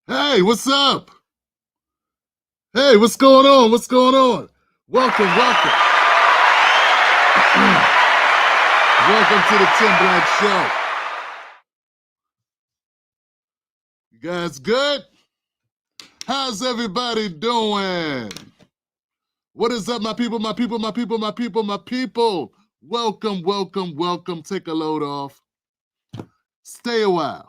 Hey, what's up? Hey, what's going on? What's going on? Welcome. Welcome to the Tim Black Show. You guys good? How's everybody doing? What is up, my people? Welcome. Take a load off. Stay a while.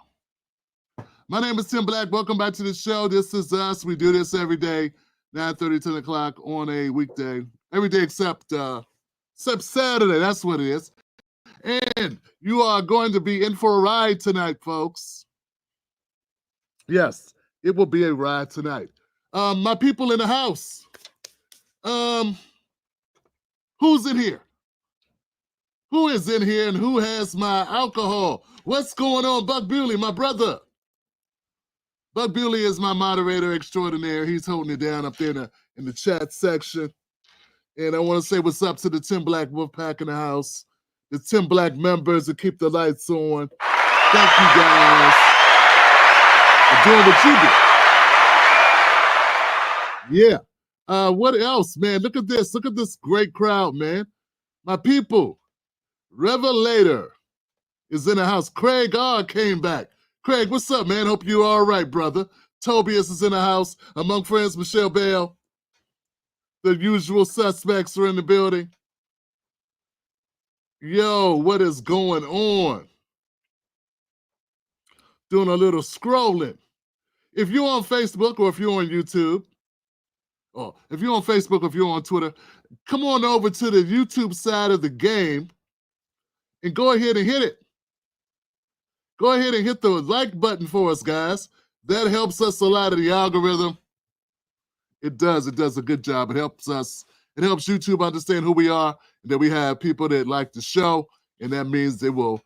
My name is Tim Black. Welcome back to the show. This is us. We do this every day, 9:30, 10 o'clock on a weekday. Every day except Saturday. That's what it is. And you are going to be in for a ride tonight, folks. Yes, it will be a ride tonight. My people in the house. Who's in here? Who is in here and who has my alcohol? What's going on, Buck Bewley, my brother? Buck Bewley is my moderator extraordinaire. He's holding it down up there in the chat section. And I want to say what's up to the Tim Black Wolfpack in the house, the Tim Black members that keep the lights on. Thank you guys for doing what you do. Yeah. What else, man? Look at this. Look at this great crowd, man. My people, Revelator is in the house. Craig R came back. Craig, what's up, man? Hope you're all right, brother. Tobias is in the house. Among friends, Michelle Bell. The usual suspects are in the building. Yo, what is going on? Doing a little scrolling. If you're on Facebook or if you're on YouTube, or if you're on Facebook or if you're on Twitter, come on over to the YouTube side of the game and go ahead and hit it. Go ahead and hit the like button for us, guys. That helps us a lot of the algorithm. It does a good job. It helps us. It helps YouTube understand who we are, and that we have people that like the show, and that means they will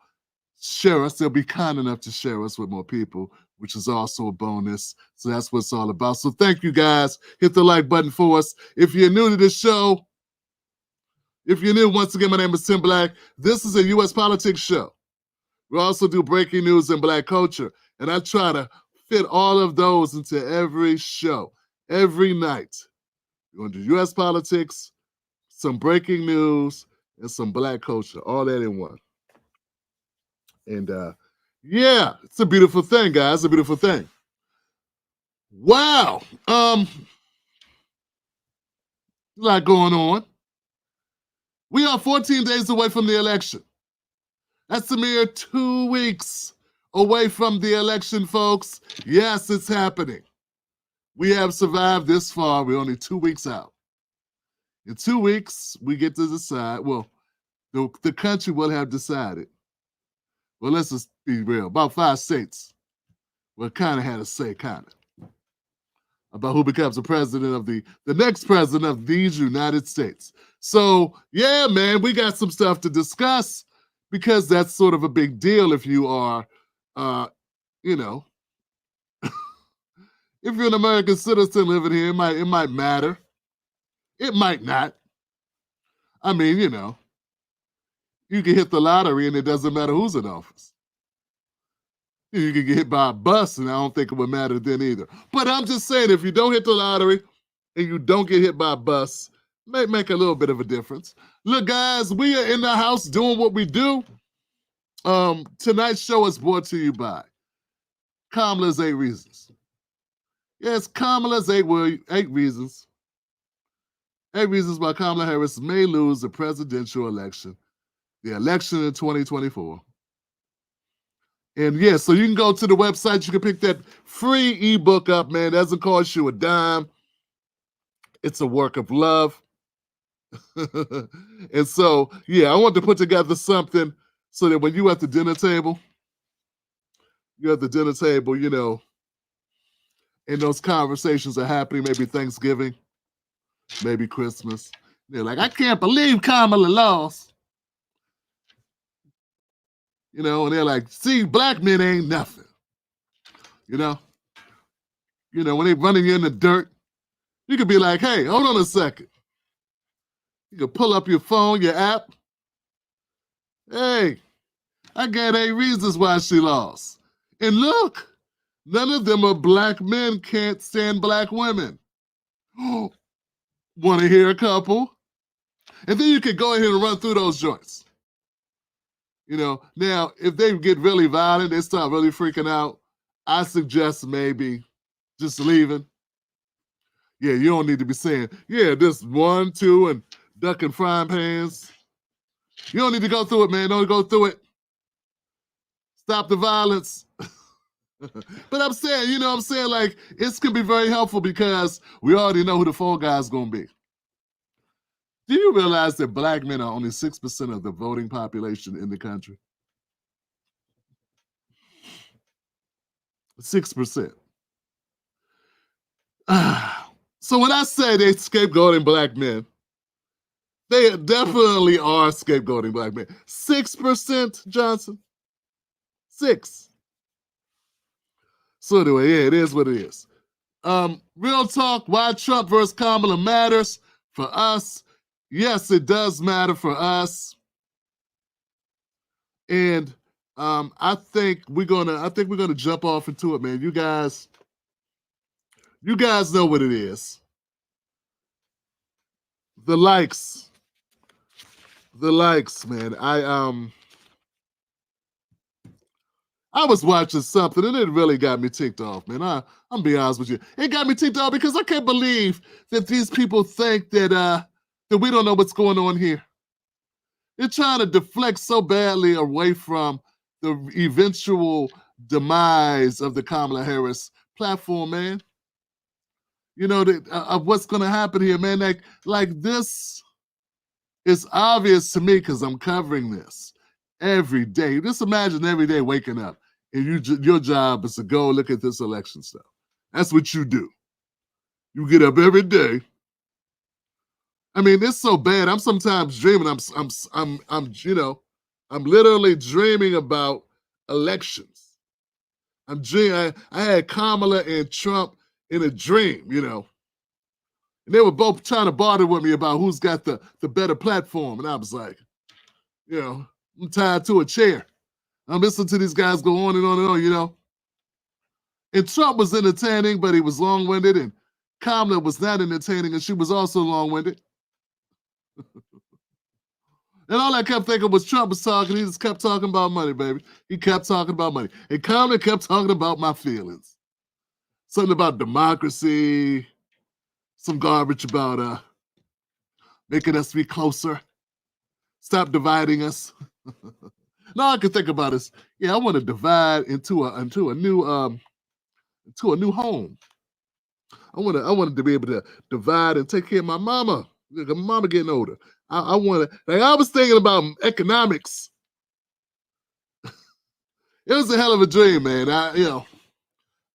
share us. They'll be kind enough to share us with more people, which is also a bonus. So that's what it's all about. So thank you, guys. Hit the like button for us. If you're new to this show, once again, my name is Tim Black. This is a U.S. politics show. We also do breaking news and Black culture, and I try to fit all of those into every show, every night. We're going to do U.S. politics, some breaking news, and some Black culture, all that in one. And yeah, it's a beautiful thing, guys, a beautiful thing. Wow. A lot going on. We are 14 days away from the election. That's a mere 2 weeks away from the election, folks. Yes, it's happening. We have survived this far. We're only 2 weeks out. In 2 weeks, we get to decide. Well, the country will have decided. Well, let's just be real. About 5 states will kind of had a say, kind of, about who becomes the president of the next president of these United States. So, yeah, man, we got some stuff to discuss because that's sort of a big deal if you are, you know, if you're an American citizen living here, it might matter. It might not. I mean, you know, you can hit the lottery and it doesn't matter who's in office. You can get hit by a bus and I don't think it would matter then either. But I'm just saying, if you don't hit the lottery and you don't get hit by a bus, may make a little bit of a difference. Look, guys, we are in the house doing what we do. Tonight's show is brought to you by Kamala's 8 Reasons. Yes, Kamala's 8 reasons. 8 reasons why Kamala Harris may lose the presidential election, the election in 2024. And yeah, so you can go to the website, you can pick that free ebook up, man. It doesn't cost you a dime. It's a work of love. And so, yeah, I want to put together something so that when you at the dinner table, you know, and those conversations are happening, maybe Thanksgiving, maybe Christmas. They're like, I can't believe Kamala lost. You know, and they're like, see, black men ain't nothing. You know, when they running you in the dirt, you could be like, hey, hold on a second. You can pull up your phone, your app. Hey, I got 8 reasons why she lost. And look, none of them are black men, can't stand black women. Want to hear a couple? And then you could go ahead and run through those joints. You know, now, if they get really violent, they start really freaking out, I suggest maybe just leaving. Yeah, you don't need to be saying, yeah, this 1, 2, and ducking frying pans. You don't need to go through it, man. Don't go through it. Stop the violence. But I'm saying, you know what I'm saying? Like, it's going to be very helpful because we already know who the fall guy's going to be. Do you realize that black men are only 6% of the voting population in the country? 6%. So when I say they scapegoating black men, they definitely are scapegoating black men. 6%, Johnson? 6. So anyway, yeah, it is what it is. Real talk, why Trump versus Kamala matters for us. Yes, it does matter for us. And I think we're gonna jump off into it, man. You guys know what it is. The likes, man. I was watching something and it really got me ticked off, man. I'm gonna be honest with you. It got me ticked off because I can't believe that these people think that we don't know what's going on here. They're trying to deflect so badly away from the eventual demise of the Kamala Harris platform, man. You know, of what's going to happen here, man. Like this is obvious to me because I'm covering this every day. Just imagine every day waking up and your job is to go look at this election stuff. That's what you do. You get up every day. I mean, it's so bad. I'm sometimes dreaming. I'm literally dreaming about elections. I'm dreaming. I had Kamala and Trump in a dream, you know. And they were both trying to barter with me about who's got the better platform. And I was like, you know, I'm tied to a chair. I'm listening to these guys go on and on and on, you know. And Trump was entertaining, but he was long-winded. And Kamala was not entertaining, and she was also long-winded. And all I kept thinking was Trump was talking. He just kept talking about money, baby. He kept talking about money. And Kamala kept talking about my feelings. Something about democracy, some garbage about making us be closer, stop dividing us. Now I can think about is, yeah, I want to divide into a new home. I wanted to be able to divide and take care of my mama. Like, my mama getting older. I want to. Like, I was thinking about economics. It was a hell of a dream, man. I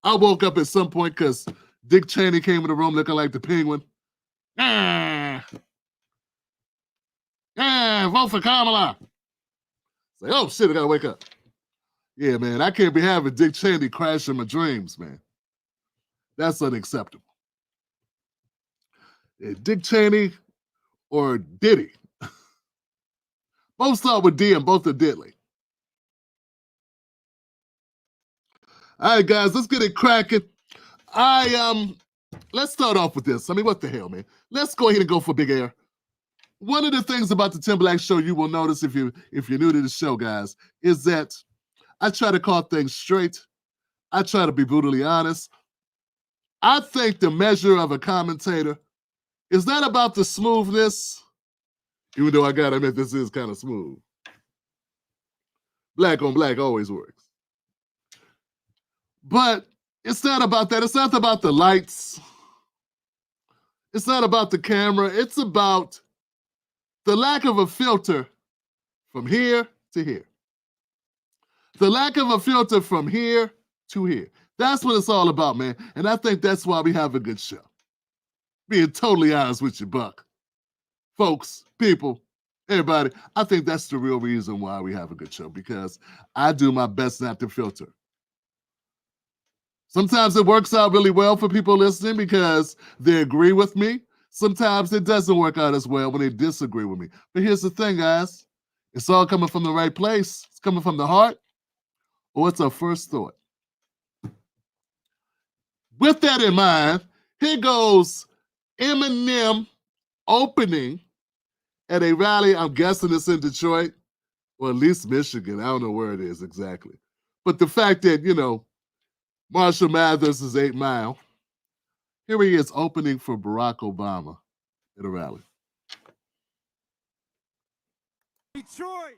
woke up at some point because Dick Cheney came in the room looking like the Penguin. Vote for Kamala. It's like, oh shit, I gotta wake up. Yeah, man, I can't be having Dick Cheney crashing my dreams, man. That's unacceptable. Yeah, Dick Cheney or Diddy. Both start with D and both are diddly. All right, guys, let's get it cracking. Let's start off with this. I mean, what the hell, man? Let's go ahead and go for big air. One of the things about the Tim Black Show you will notice if you're new to the show, guys, is that I try to call things straight. I try to be brutally honest. I think the measure of a commentator is not about the smoothness, even though I gotta admit this is kind of smooth. Black on black always works. But it's not about that. It's not about the lights. It's not about the camera. It's about the lack of a filter from here to here. The lack of a filter from here to here. That's what it's all about, man. And I think that's why we have a good show. Being totally honest with you, Buck. Folks, people, everybody, I think that's the real reason why we have a good show, because I do my best not to filter. Sometimes it works out really well for people listening because they agree with me. Sometimes it doesn't work out as well when they disagree with me. But here's the thing, guys. It's all coming from the right place. It's coming from the heart, or it's our first thought. With that in mind, here goes Eminem opening at a rally. I'm guessing it's in Detroit, or at least Michigan. I don't know where it is exactly. But the fact that, Marshall Mathers is 8 Mile. Here he is opening for Barack Obama at a rally. Detroit.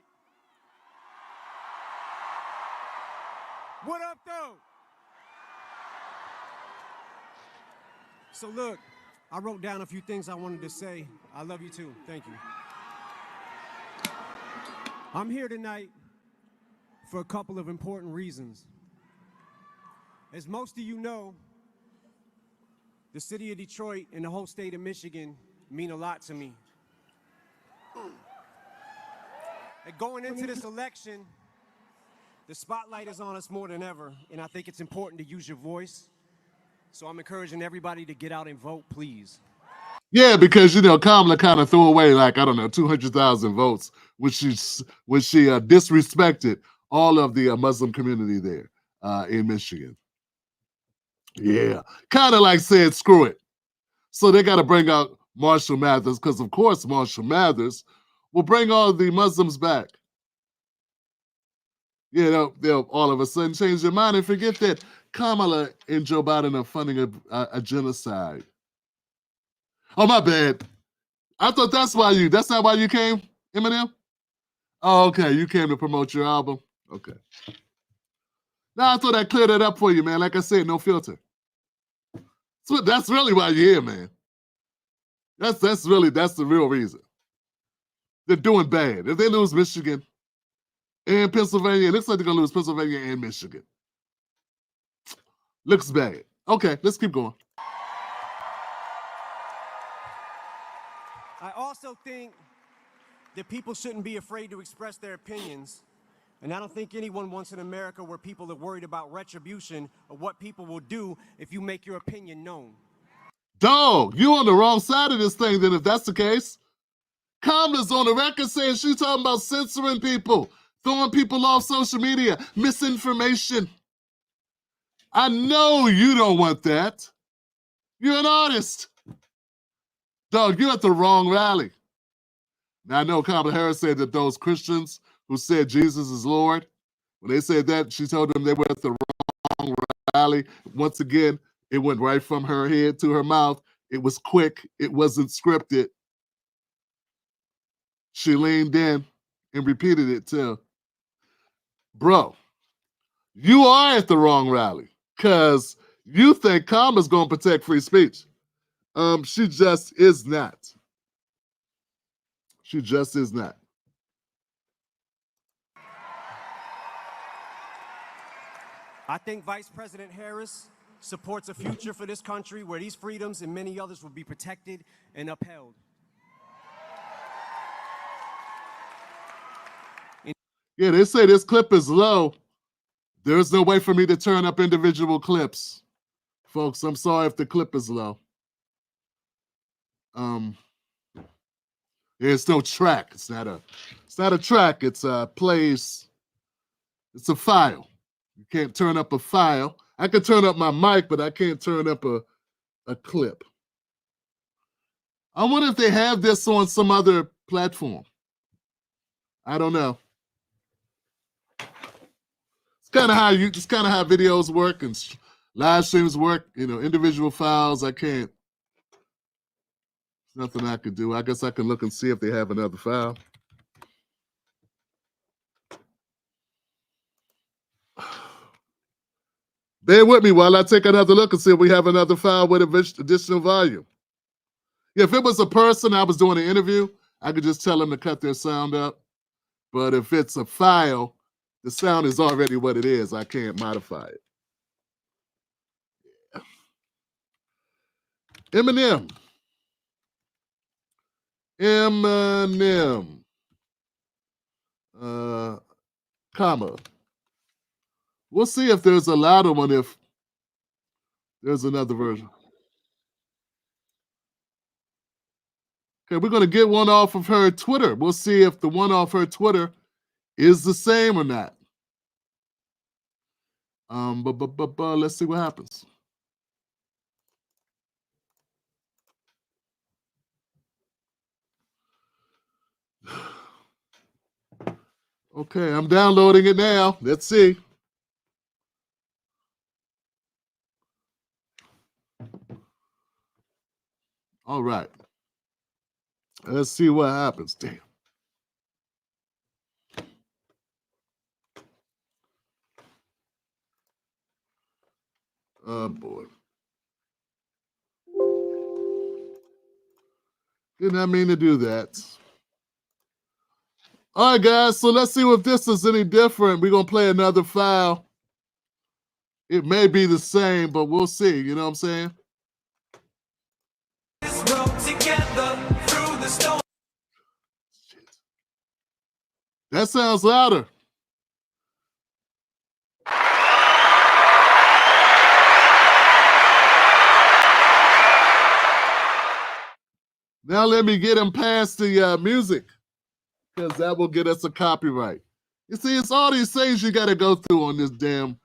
What up, though? So look, I wrote down a few things I wanted to say. I love you too. Thank you. I'm here tonight for a couple of important reasons. As most of you know, the city of Detroit and the whole state of Michigan mean a lot to me. And going into this election, the spotlight is on us more than ever, and I think it's important to use your voice. So I'm encouraging everybody to get out and vote, please. Yeah, because, Kamala kind of threw away, 200,000 votes when she disrespected all of the Muslim community there in Michigan. Yeah, kind of like said, screw it. So they got to bring out Marshall Mathers, because, of course, Marshall Mathers will bring all the Muslims back. They'll all of a sudden change their mind and forget that Kamala and Joe Biden are funding a genocide. Oh, my bad. I thought that's not why you came, Eminem? Oh, okay, you came to promote your album? Okay. Now I thought I cleared it up for you, man. Like I said, no filter. So that's really why you're here, man. That's the real reason. They're doing bad. If they lose Michigan and Pennsylvania, it looks like they're gonna lose Pennsylvania and Michigan. Looks bad. Okay, let's keep going. I also think that people shouldn't be afraid to express their opinions. And I don't think anyone wants an America where people are worried about retribution or what people will do if you make your opinion known. Dog, you on the wrong side of this thing then if that's the case. Kamala's on the record saying she's talking about censoring people, throwing people off social media, misinformation. I know you don't want that. You're an artist. Dog, you're at the wrong rally. Now, I know Kamala Harris said that those Christians who said Jesus is Lord, when they said that, she told them they were at the wrong rally. Once again, it went right from her head to her mouth. It was quick. It wasn't scripted. She leaned in and repeated it too. Bro, you are at the wrong rally because you think Kamala's going to protect free speech. She just is not. She just is not. I think Vice President Harris supports a future for this country where these freedoms and many others will be protected and upheld. Yeah, they say this clip is low. There's no way for me to turn up individual clips. Folks, I'm sorry if the clip is low. There's no track. It's not a track. It's a place. It's a file. You can't turn up a file. I can turn up my mic, but I can't turn up a clip. I wonder if they have this on some other platform. I don't know. It's kind of how videos work and live streams work. You know, individual files. I can't. There's nothing I could do. I guess I can look and see if they have another file. Bear with me while I take another look and see if we have another file with additional volume. Yeah, if it was a person I was doing an interview, I could just tell them to cut their sound up. But if it's a file, the sound is already what it is. I can't modify it. Yeah. Eminem. Comma. We'll see if there's a louder one if there's another version. Okay, we're going to get one off of her Twitter. We'll see if the one off her Twitter is the same or not. But let's see what happens. Okay, I'm downloading it now. Let's see. All right. Let's see what happens. Damn. Oh, boy. Did not mean to do that. All right, guys, so let's see if this is any different. We're going to play another file. It may be the same, but we'll see. You know what I'm saying? Shit. That sounds louder. Now let me get him past the music, because that will get us a copyright. You see, it's all these things you got to go through on this damn,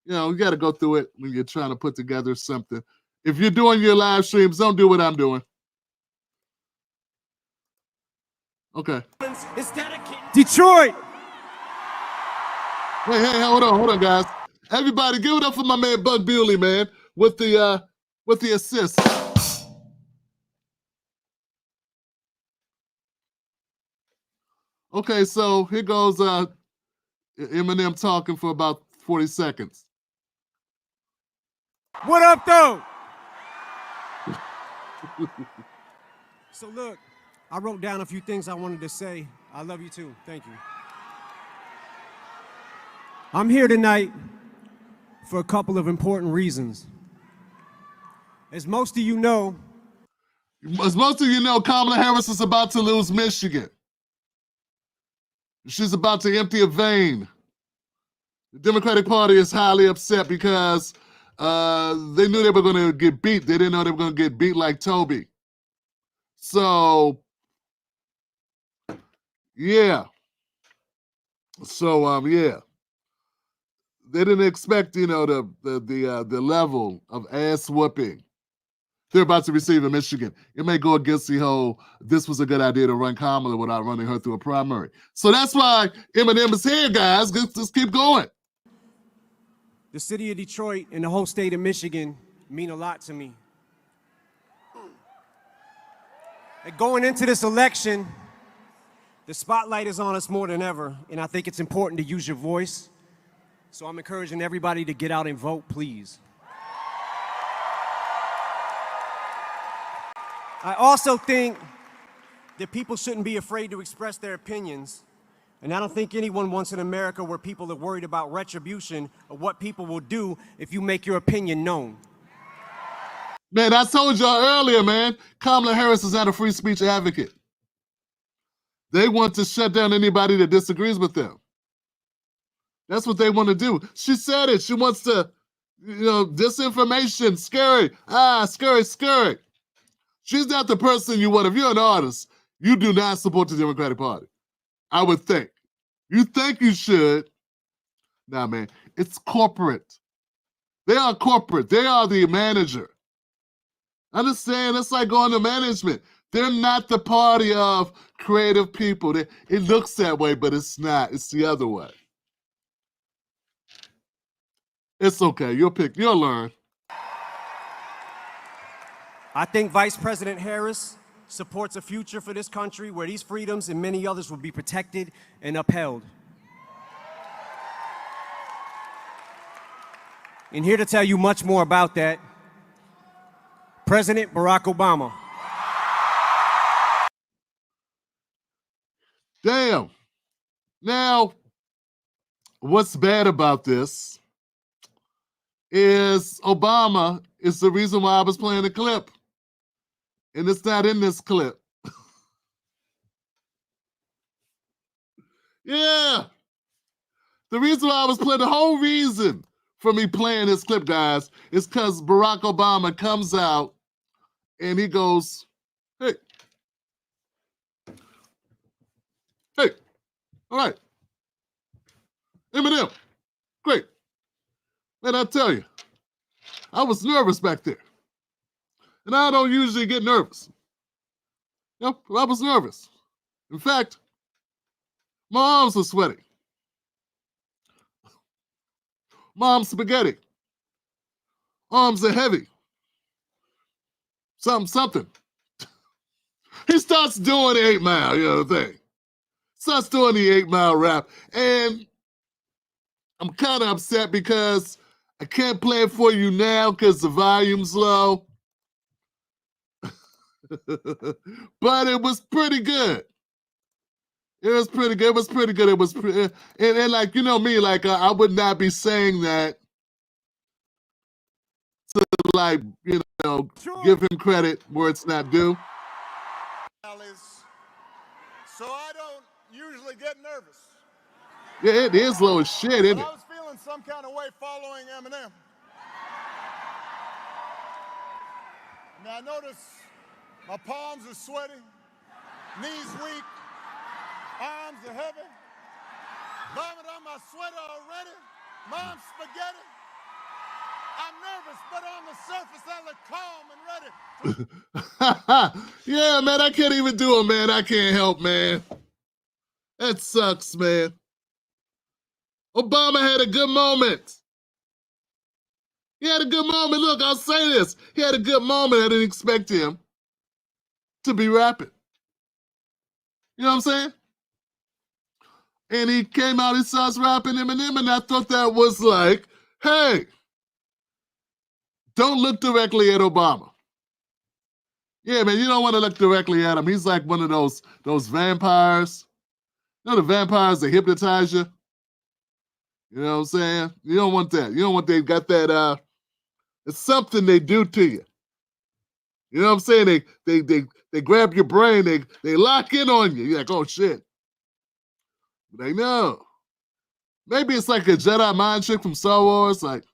you got to go through it when you're trying to put together something. If you're doing your live streams, don't do what I'm doing. Okay. Detroit! Hey, hold on, guys. Everybody, give it up for my man Bug Bewley, man, with the assist. Okay, so here goes Eminem talking for about 40 seconds. What up, though? So look, I wrote down a few things I wanted to say. I love you too. Thank you. I'm here tonight for a couple of important reasons. As most of you know, Kamala Harris is about to lose Michigan. She's about to empty a vein. The Democratic Party is highly upset because they knew they were going to get beat. They didn't know they were going to get beat like Toby. So, yeah. Yeah. They didn't expect, the level of ass whooping they're about to receive in Michigan. It may go against the whole, this was a good idea to run Kamala without running her through a primary. So that's why Eminem is here, guys. Let's keep going. the city of Detroit and the whole state of Michigan mean a lot to me. And going into this election, the spotlight is on us more than ever, and I think it's important to use your voice So I'm encouraging everybody to get out and vote, please. I also think that people shouldn't be afraid to express their opinions. And I don't think anyone wants an America where people are worried about retribution or what people will do if you make your opinion known. Man, I told y'all earlier, man, Kamala Harris is not a free speech advocate. They want to shut down anybody that disagrees with them. That's what they want to do. She said it. She wants to, disinformation, scary, scary. She's not the person you want. If you're an artist, you do not support the Democratic Party. I would think. You think you should. Nah, man, it's corporate. They are corporate. They are the manager. Understand? It's like going to management. They're not the party of creative people. It looks that way, but it's not. It's the other way. It's okay. You'll learn. I think Vice President Harris supports a future for this country where these freedoms and many others will be protected and upheld. And here to tell you much more about that, President Barack Obama. Damn. Now, what's bad about this is Obama is the reason why I was playing the clip. And it's not in this clip. Yeah. The reason why I was playing, the whole reason for me playing this clip, guys, is because Barack Obama comes out and he goes, hey, all right, Eminem, great. Man, I tell you, I was nervous back there. And I don't usually get nervous. I was nervous. In fact, my arms are sweaty. Mom's spaghetti. Arms are heavy. Something. He starts doing the 8 Mile, you know the thing. Starts doing the 8 Mile rap. And I'm kind of upset because I can't play it for you now because the volume's low. But it was pretty good. It was pretty good. It was pretty, and like, you know me, like I would not be saying that to, like, sure, give him credit where it's not due. So I don't usually get nervous. Yeah, it is low as shit, isn't it? I was feeling some kind of way following Eminem. Now I notice my palms are sweaty, knees weak, arms are heavy, vomit on my sweater already, mom's spaghetti. I'm nervous, but on the surface I look calm and ready. Yeah, man, I can't even do it, man. I can't help, man. That sucks, man. Obama had a good moment. He had a good moment. Look, I'll say this. He had a good moment. I didn't expect him to be rapping. You know what I'm saying? And he came out, he starts rapping Eminem, and I thought that was like, hey, don't look directly at Obama. Yeah, man, you don't want to look directly at him. He's like one of those vampires. You know the vampires that hypnotize you? You know what I'm saying? You don't want that. You don't want they got that, it's something they do to you. You know what I'm saying? They grab your brain, they lock in on you. You're like, oh shit. But they know. Maybe it's like a Jedi mind trick from Star Wars. Like,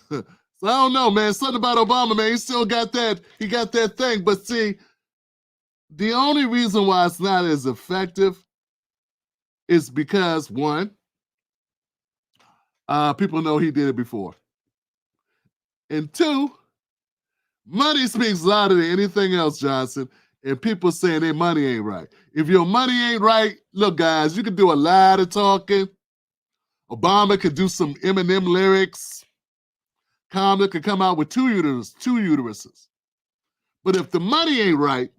so I don't know, man. Something about Obama, man. He still got that. He got that thing. But see, the only reason why it's not as effective is because, one, people know he did it before. And two, money speaks louder than anything else, Johnson. And people saying their money ain't right. If your money ain't right, look, guys, you can do a lot of talking. Obama could do some Eminem lyrics. Kamala could come out with two uteruses. But if the money ain't right,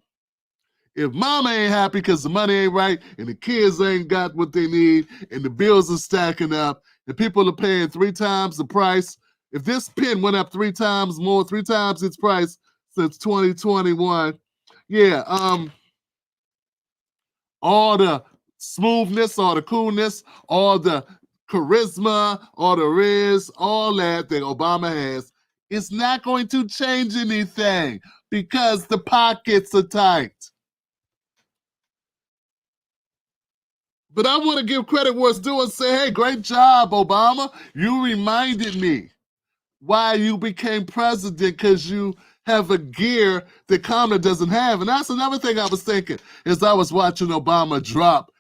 if mama ain't happy because the money ain't right and the kids ain't got what they need and the bills are stacking up and people are paying 3 times the price. If this pen went up 3 times more, 3 times its price since 2021, yeah, all the smoothness, all the coolness, all the charisma, all the riz, all that Obama has, it's not going to change anything because the pockets are tight. But I want to give credit where it's due and say, hey, great job, Obama. You reminded me why you became president, because you have a gear that Kamala doesn't have. And that's another thing I was thinking as I was watching Obama drop,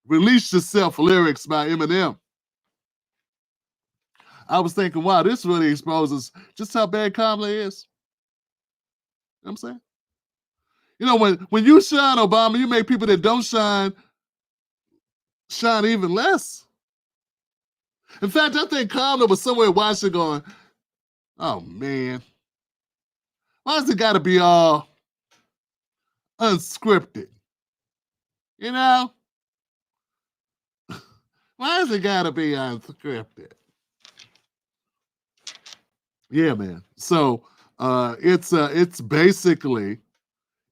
Release Yourself lyrics by Eminem. I was thinking, wow, this really exposes just how bad Kamala is. You know what I'm saying? When you shine, Obama, you make people that don't shine even less. In fact, I think Kamala was somewhere watching going, oh, man, why does it got to be all unscripted? Why does it got to be unscripted? Yeah, man. So it's basically,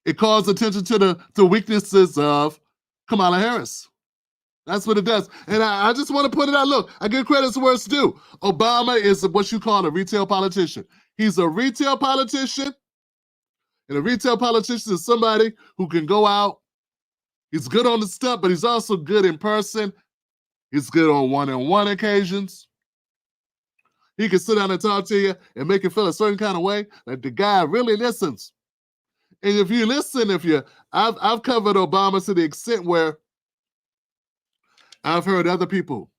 it calls attention to the weaknesses of Kamala Harris. That's what it does. And I just want to put it out. Look, I give credit to where it's due. Obama is what you call a retail politician. He's a retail politician. And a retail politician is somebody who can go out. He's good on the stuff, but he's also good in person. He's good on one-on-one occasions. He can sit down and talk to you and make you feel a certain kind of way. Like the guy really listens. And if you listen, I've covered Obama to the extent where I've heard other people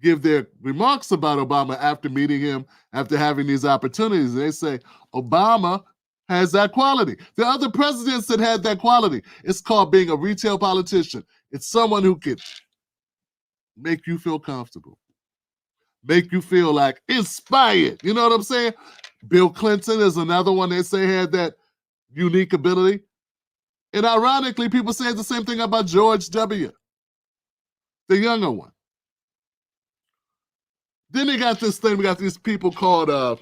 give their remarks about Obama after meeting him, after having these opportunities. They say, Obama has that quality. There are other presidents that had that quality. It's called being a retail politician. It's someone who can make you feel comfortable, make you feel like inspired. You know what I'm saying? Bill Clinton is another one they say had that unique ability. And ironically, people say the same thing about George W., the younger one. Then they got this thing, we got these people called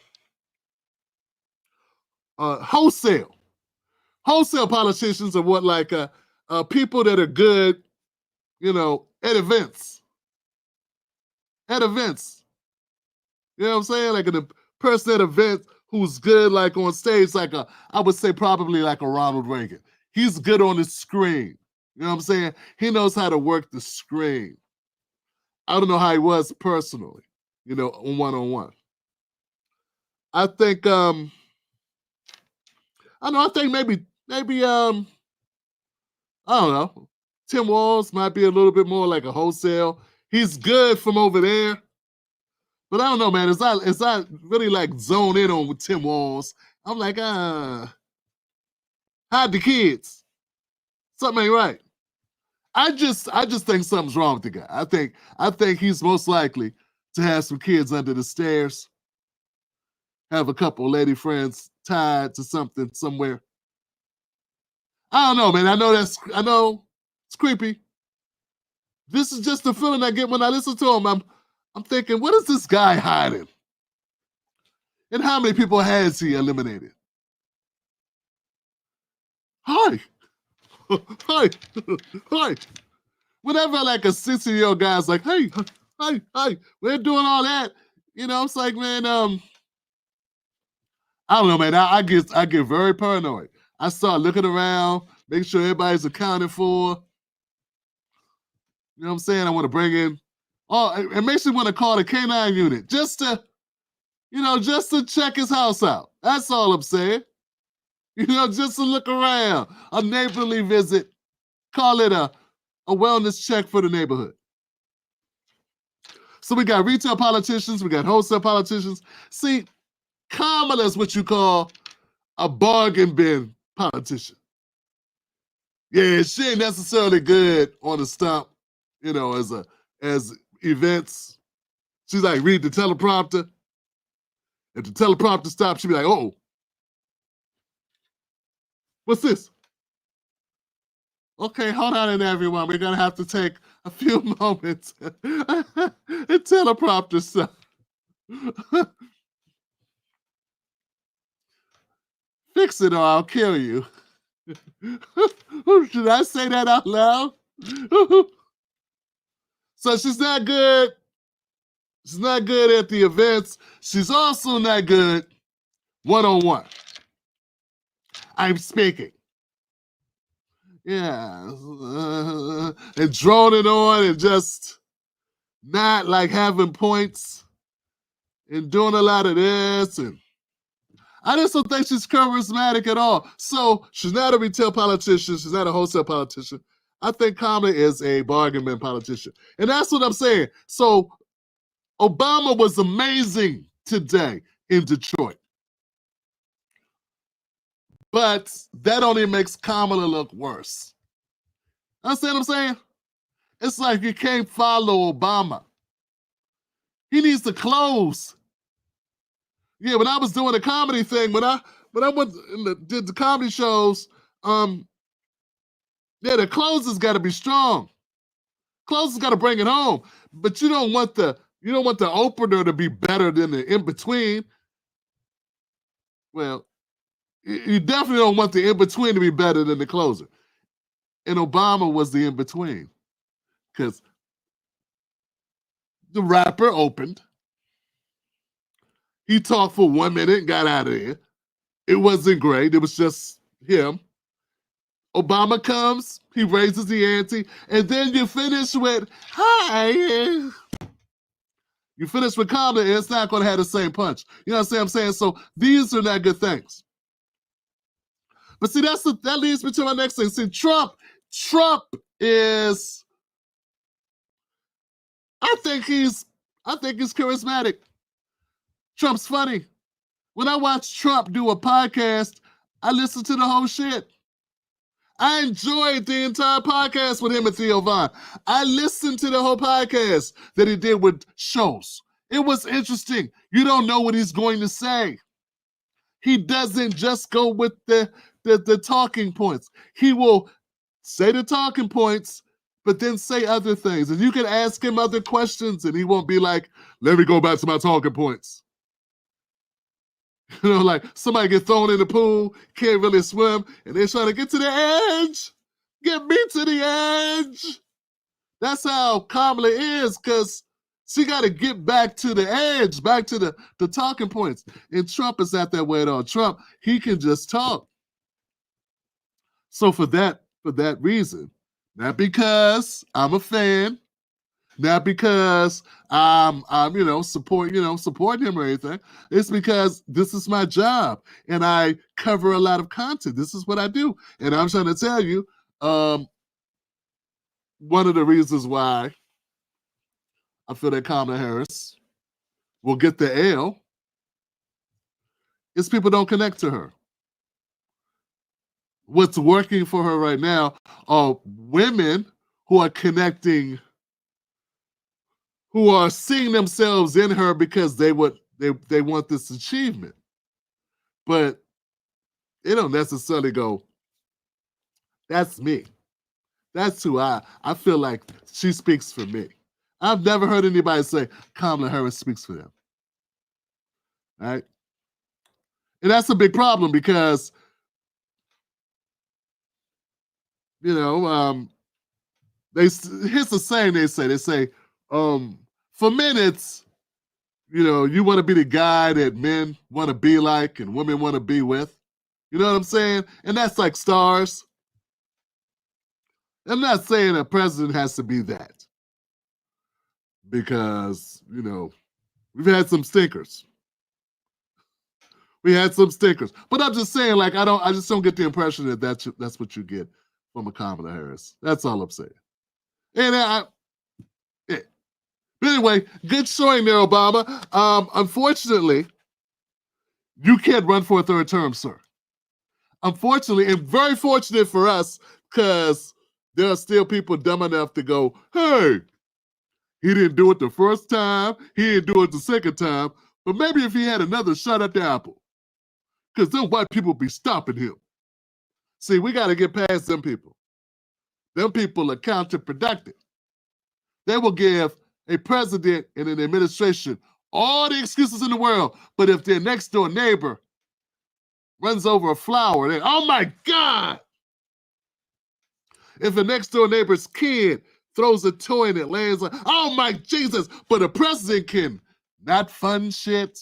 wholesale. Wholesale politicians are what, like people that are good, at events. At events. You know what I'm saying? Like a person at events who's good, like on stage, I would say probably like a Ronald Reagan. He's good on the screen. You know what I'm saying? He knows how to work the screen. I don't know how he was personally, on one-on-one. I think, I think maybe, I don't know, Tim Walz might be a little bit more like a wholesale. He's good from over there. But I don't know, man, as I really like zone in on with Tim Walz, I'm like, hide the kids. Something ain't right. I just think something's wrong with the guy. I think he's most likely to have some kids under the stairs, have a couple lady friends tied to something somewhere. I don't know, man. I know it's creepy. This is just the feeling I get when I listen to him. I'm thinking, what is this guy hiding? And how many people has he eliminated? Hi. Hi. Hi. Whenever like a 60-year-old guy's like, hey, we're doing all that. It's like, man, I don't know, man. I get very paranoid. I start looking around, make sure everybody's accounted for. You know what I'm saying? I want to bring in, it makes me want to call the K9 unit just to check his house out. That's all I'm saying. Just to look around, a neighborly visit, call it a wellness check for the neighborhood. So we got retail politicians, we got wholesale politicians. See, Kamala is what you call a bargain bin politician. Yeah, she ain't necessarily good on the stump, as events. She's like, read the teleprompter. If the teleprompter stops, she'd be like, oh, what's this? Okay, hold on in everyone. We're going to have to take A few moments. A teleprompter stuff. Fix it or I'll kill you. Should I say that out loud? So she's not good. She's not good at the events. She's also not good one-on-one. I'm speaking. Yeah. And droning on and just not like having points and doing a lot of this. And I just don't think she's charismatic at all. So she's not a retail politician. She's not a wholesale politician. I think Kamala is a bargain bin politician. And that's what I'm saying. So Obama was amazing today in Detroit. But that only makes Kamala look worse. Understand what I'm saying? It's like you can't follow Obama. He needs to close. Yeah, when I was doing the comedy thing, when I went and did the comedy shows, yeah, the closers got to be strong. Closers got to bring it home. But you don't want the opener to be better than the in between. Well, you definitely don't want the in between to be better than the closer. And Obama was the in between because the rapper opened. He talked for 1 minute and got out of there. It wasn't great. It was just him. Obama comes, he raises the ante, and then you finish with, hi. You finish with Kamala, and it's not going to have the same punch. You know what I'm saying? So these are not good things. But see, that leads me to my next thing. See, Trump is, I think he's charismatic. Trump's funny. When I watch Trump do a podcast, I listen to the whole shit. I enjoyed the entire podcast with him and Theo Von. I listened to the whole podcast that he did with shows. It was interesting. You don't know what he's going to say. He doesn't just go with the talking points. He will say the talking points, but then say other things. And you can ask him other questions, and he won't be like, let me go back to my talking points. You know, like somebody get thrown in the pool, can't really swim, and they're trying to get to the edge. Get me to the edge. That's how Kamala is, because she got to get back to the edge, back to the talking points. And Trump is not that way at all. Trump, he can just talk. So for that reason, not because I'm a fan, not because I'm supporting him or anything. It's because this is my job and I cover a lot of content. This is what I do. And I'm trying to tell you, one of the reasons why I feel that Kamala Harris will get the L is people don't connect to her. What's working for her right now are women who are connecting, who are seeing themselves in her because they want this achievement. But they don't necessarily go, that's me. That's who I feel like she speaks for me. I've never heard anybody say Kamala Harris speaks for them. All right? And that's a big problem because, here's the saying they say, for men, it's, you want to be the guy that men want to be like and women want to be with. You know what I'm saying? And that's like stars. I'm not saying a president has to be that. Because, we've had some stinkers. We had some stinkers. But I'm just saying, like, I just don't get the impression that that's what you get from a Kamala Harris. That's all I'm saying. And yeah. But anyway, good showing there, Obama. Unfortunately, you can't run for a third term, sir. Unfortunately, and very fortunate for us, because there are still people dumb enough to go, hey, he didn't do it the first time, he didn't do it the second time, but maybe if he had another shot at the apple, because them white people be stopping him. See, we got to get past them people. Them people are counterproductive. They will give a president and an administration all the excuses in the world. But if their next door neighbor runs over a flower, then, oh my God! If the next door neighbor's kid throws a toy and it lands like, oh my Jesus! But a president can not fund shit,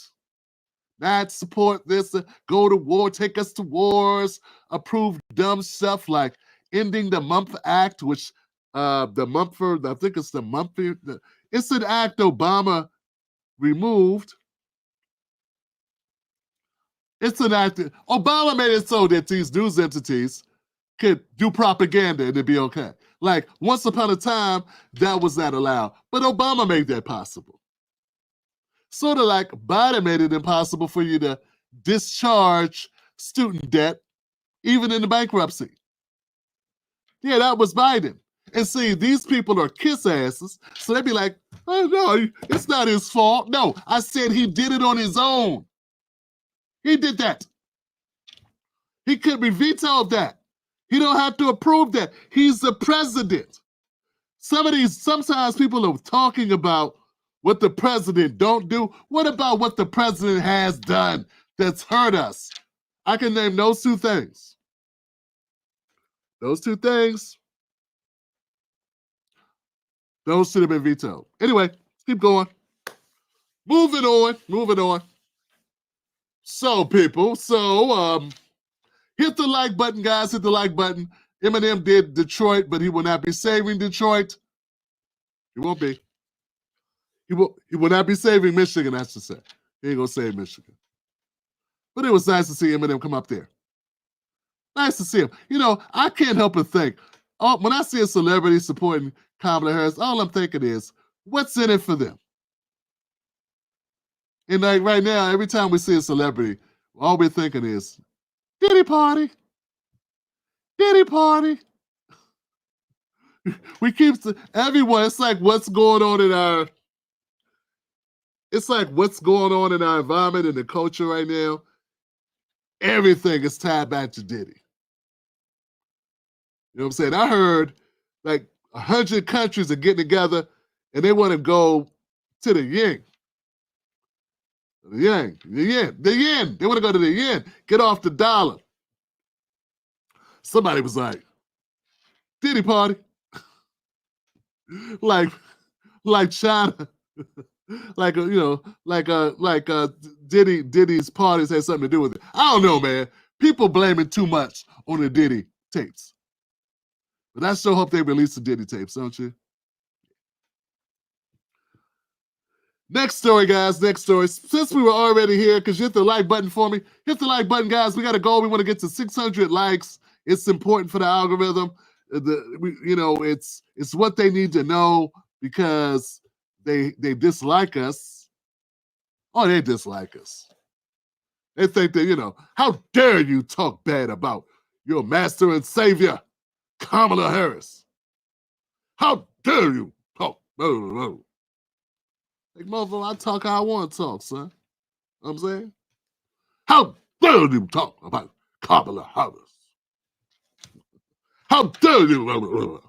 not support this, go to war, take us to wars, approve dumb stuff like ending the Month Act, which the Mumford, I think it's the Mumford, it's an act Obama removed. It's an act. Obama made it so that these news entities could do propaganda and it'd be okay. Like once upon a time, that was not allowed. But Obama made that possible. Sort of like Biden made it impossible for you to discharge student debt, even in the bankruptcy. Yeah, that was Biden. And see, these people are kiss asses, so they'd be like, oh no, it's not his fault. No, I said he did it on his own. He did that. He could be vetoed that. He don't have to approve that. He's the president. Sometimes people are talking about what the president don't do. What about what the president has done that's hurt us? I can name those two things. Those two things. Those should have been vetoed. Anyway, let's keep going. Moving on. So, people, hit the like button, guys. Hit the like button. Eminem did Detroit, but he will not be saving Detroit. He won't be. He will not be saving Michigan, I should say. He ain't gonna save Michigan. But it was nice to see Eminem come up there. Nice to see him. You know, I can't help but think, when I see a celebrity supporting Kamala Harris, all I'm thinking is, what's in it for them? And like right now, every time we see a celebrity, all we're thinking is, Diddy party. Diddy party. We keep everyone, it's like what's going on in our environment and the culture right now. Everything is tied back to Diddy. You know what I'm saying? I heard like 100 countries are getting together and they want to go to the yin. The yen. They want to go to the yen. Get off the dollar. Somebody was like, Diddy party. like China. Diddy's parties had something to do with it. I don't know, man. People blaming too much on the Diddy tapes. But I sure hope they release the Diddy tapes, don't you? Next story, guys. Next story. Since we were already here, because you hit the like button for me, hit the like button, guys. We got a goal. We want to get to 600 likes. It's important for the algorithm. It's what they need to know because they dislike us. Oh, they dislike us. They think that, how dare you talk bad about your master and savior, Kamala Harris? How dare you talk? Like, motherfucker, I talk how I want to talk, son. You know what I'm saying? How dare you talk about Kamala Harris? How dare you?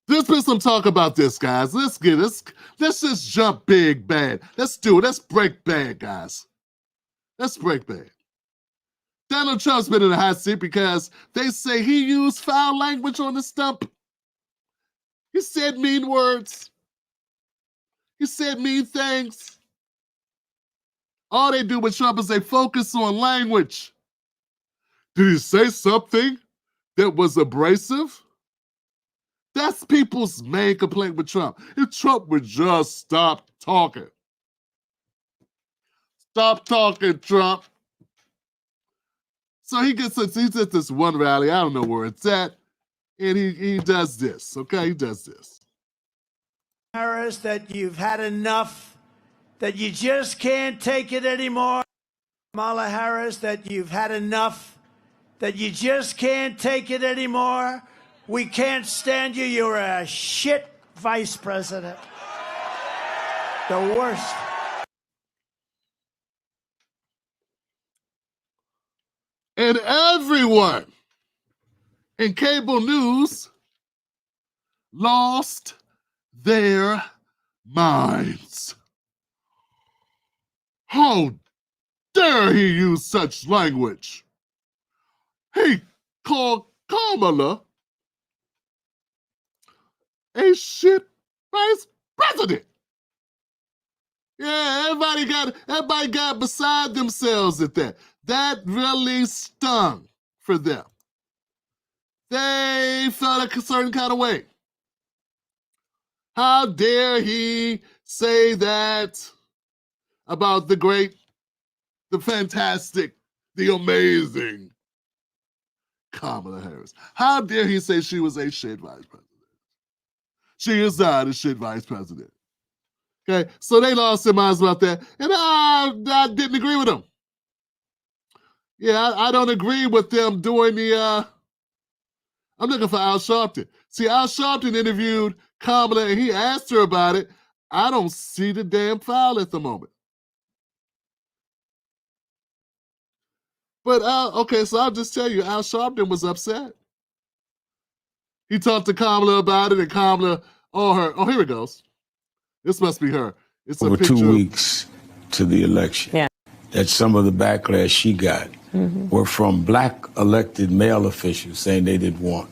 There's been some talk about this, guys. Let's just jump big bad. Let's do it. Let's break bad, guys. Let's break bad. Donald Trump's been in the hot seat because they say he used foul language on the stump. He said mean words. He said mean things. All they do with Trump is they focus on language. Did he say something that was abrasive? That's people's main complaint with Trump. If Trump would just stop talking. Stop talking, Trump. So he's at this one rally, I don't know where it's at, and he does this, okay? He does this. Harris, that you've had enough, that you just can't take it anymore. Kamala Harris, that you've had enough, that you just can't take it anymore. We can't stand you. You're a shit vice president. The worst. And everyone and cable news lost their minds. How dare he use such language? He called Kamala a shit vice president. Yeah, everybody got beside themselves at that. That really stung for them. They felt a certain kind of way. How dare he say that about the great, the fantastic, the amazing Kamala Harris? How dare he say she was a shit vice president? She is not a shit vice president. Okay, so they lost their minds about that, and I didn't agree with them. Yeah, I don't agree with them doing the, I'm looking for Al Sharpton. See, Al Sharpton interviewed Kamala, and he asked her about it. I don't see the damn file at the moment. But, okay, so I'll just tell you, Al Sharpton was upset. He talked to Kamala about it, and Kamala, here it goes. This must be her. It's over a picture. 2 weeks to the election. Yeah. That some of the backlash she got were from black elected male officials saying they didn't want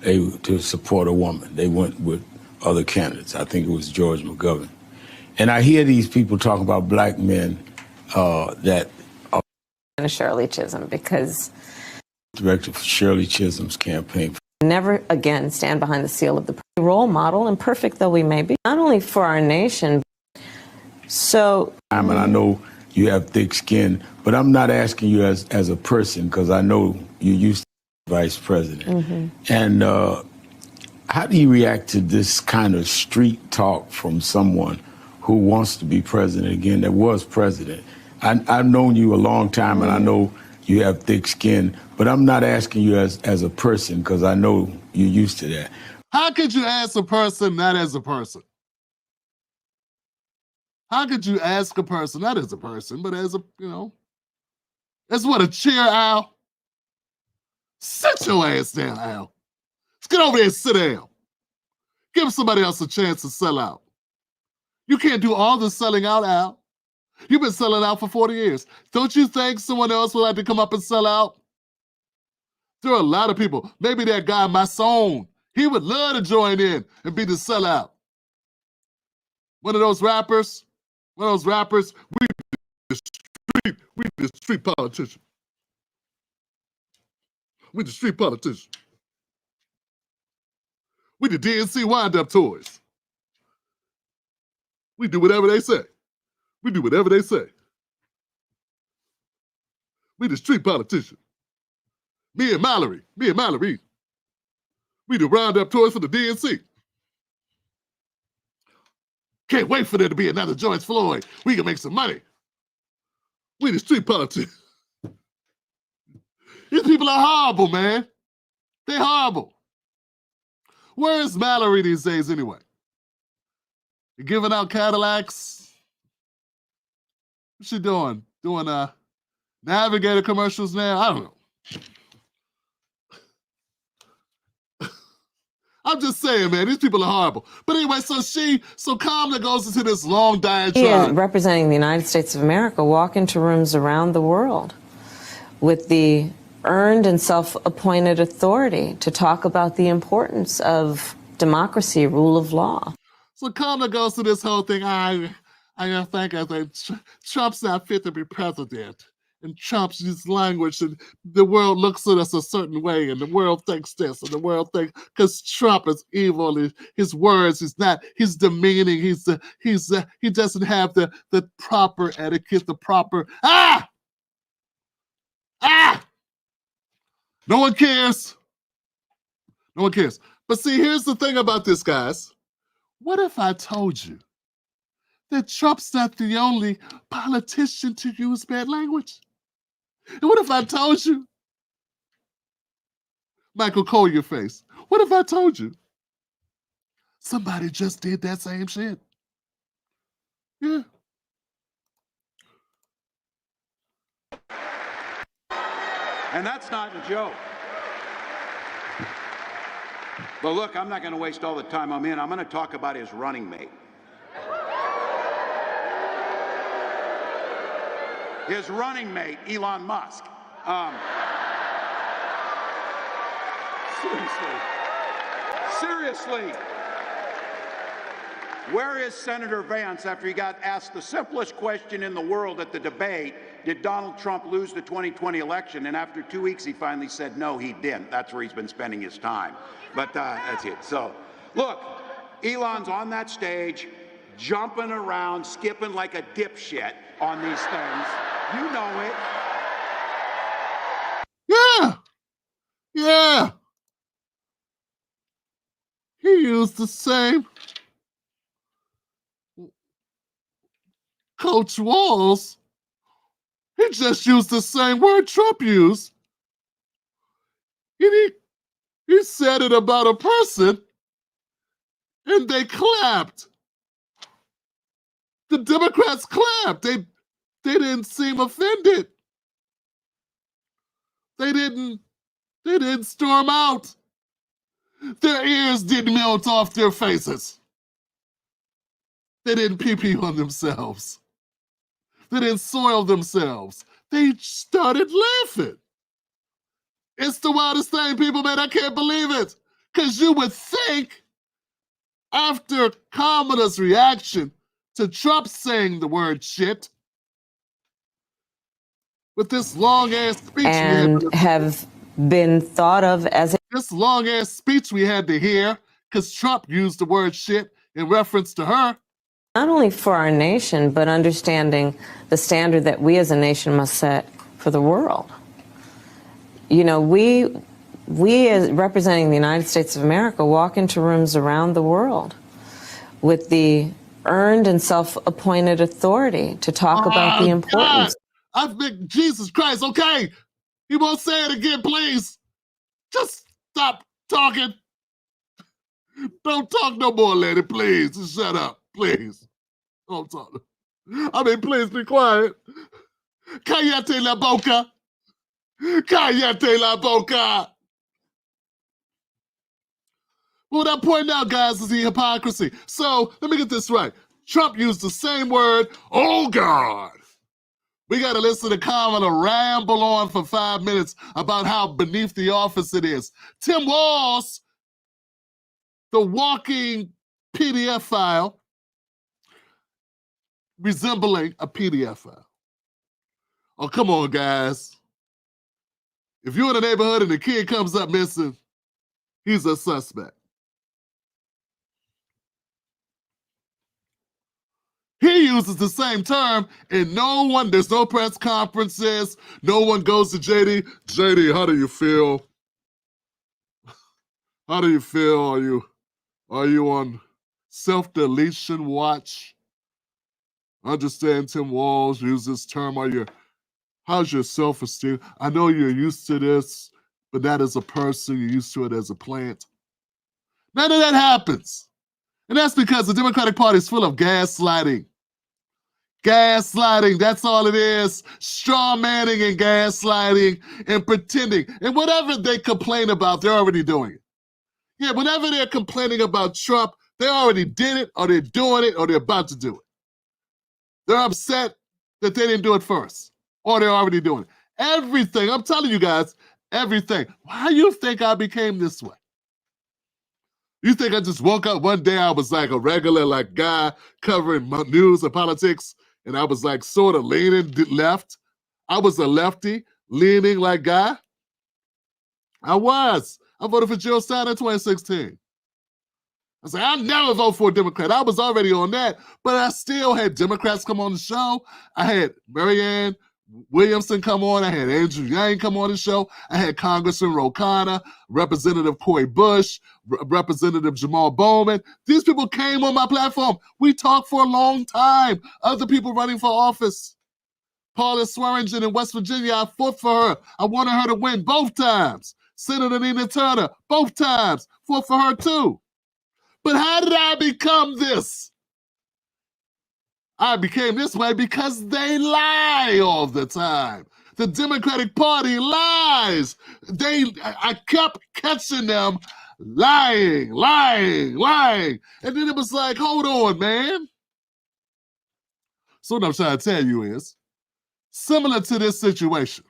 to support a woman. They went with other candidates. I think it was George McGovern. And I hear these people talk about black men that are Shirley Chisholm, because director for Shirley Chisholm's campaign. never again stand behind the seal of the role model, imperfect though we may be, not only for our nation. So, I mean, I know you have thick skin, but I'm not asking you as a person, because I know you used to be vice president. And how do you react to this kind of street talk from someone who wants to be president again, that was president? I've known you a long time, and I know you have thick skin, but I'm not asking you as a person, because I know you're used to that. How could you ask a person not as a person? How could you ask a person, not as a person, but as a, as what, a chair, Al? Sit your ass down, Al. Let's get over there and sit down. Give somebody else a chance to sell out. You can't do all the selling out, Al. You've been selling out for 40 years. Don't you think someone else would like to come up and sell out? There are a lot of people. Maybe that guy, my son, he would love to join in and be the sellout. One of those rappers, we the street politician. We the street politician. We the DNC wind-up toys. We do whatever they say. We do whatever they say. We the street politician. Me and Mallory. We the round-up toys for the DNC. Can't wait for there to be another George Floyd. We can make some money. We the street politicians. These people are horrible, man. They're horrible. Where is Mallory these days anyway? You giving out Cadillacs? What's she doing? Doing Navigator commercials now? I don't know. I'm just saying, man, these people are horrible. But anyway, so Kamala goes into this long diatribe. representing the United States of America, walk into rooms around the world with the earned and self-appointed authority to talk about the importance of democracy, rule of law. So Kamala goes to this whole thing. I think Trump's not fit to be president. And Trump's used language, and the world looks at us a certain way, and the world thinks this, and the world thinks, because Trump is evil, and his words, he's demeaning, he doesn't have the proper etiquette, the proper, no one cares. No one cares. But see, here's the thing about this, guys. What if I told you that Trump's not the only politician to use bad language? And what if I told you, Michael Collier face, what if I told you somebody just did that same shit? Yeah. And that's not a joke. But look, I'm not going to waste all the time I'm in. I'm going to talk about his running mate. His running mate, Elon Musk. Seriously. Where is Senator Vance after he got asked the simplest question in the world at the debate? Did Donald Trump lose the 2020 election? And after 2 weeks, he finally said, no, he didn't. That's where he's been spending his time. But that's it. So, look, Elon's on that stage, jumping around, skipping like a dipshit on these things. You know it. Yeah. Yeah. He used the same Coach Walz. He just used the same word Trump used. And he said it about a person, and they clapped. The Democrats clapped. They didn't seem offended. They didn't storm out. Their ears didn't melt off their faces. They didn't pee-pee on themselves. They didn't soil themselves. They started laughing. It's the wildest thing, people, man. I can't believe it. Because you would think after Kamala's reaction to Trump saying the word shit, with this long-ass speech and have been thought of as this long-ass speech we had to hear because Trump used the word shit in reference to her. not only for our nation, but understanding the standard that we as a nation must set for the world. You know, we as representing the United States of America walk into rooms around the world with the earned and self-appointed authority to talk about the importance. I've been, Jesus Christ, okay. He won't say it again, please. Just stop talking. Don't talk no more, lady, please. Just shut up, please. Don't talk. I mean, please be quiet. Cállate la boca. Cállate la boca. What I'm pointing out, guys, is the hypocrisy. So, let me get this right. Trump used the same word, oh God. We got to listen to Kamala ramble on for 5 minutes about how beneath the office it is. Tim Walz, the walking PDF file, resembling a PDF file. Oh, come on, guys. If you're in a neighborhood and the kid comes up missing, he's a suspect. He uses the same term, and there's no press conferences, no one goes to JD. JD, how do you feel? How do you feel? Are you on self-deletion watch? I understand Tim Walz uses this term. How's your self-esteem? I know you're used to this, but not as a person, you're used to it as a plant. None of that happens. And that's because the Democratic Party is full of gaslighting. Gaslighting, that's all it is. Straw manning and gaslighting and pretending. And whatever they complain about, they're already doing it. Yeah, whenever they're complaining about Trump, they already did it, or they're doing it, or they're about to do it. They're upset that they didn't do it first, or they're already doing it. Everything, I'm telling you guys, everything. Why do you think I became this way? You think I just woke up one day, I was like a regular guy covering news and politics, and I was like sort of leaning left? I was a lefty, leaning guy. I was. I voted for Jill Stein in 2016. I said, I'll never vote for a Democrat. I was already on that, but I still had Democrats come on the show. I had Marianne Williamson come on. I had Andrew Yang come on the show. I had Congressman Ro Khanna, Representative Cory Bush, Representative Jamal Bowman. These people came on my platform. We talked for a long time. Other people running for office. Paula Swearingen in West Virginia, I fought for her. I wanted her to win both times. Senator Nina Turner, both times. Fought for her too. But how did I become this? I became this way because they lie all the time. The Democratic Party lies. I kept catching them lying, lying, lying. And then it was like, hold on, man. So what I'm trying to tell you is, similar to this situation,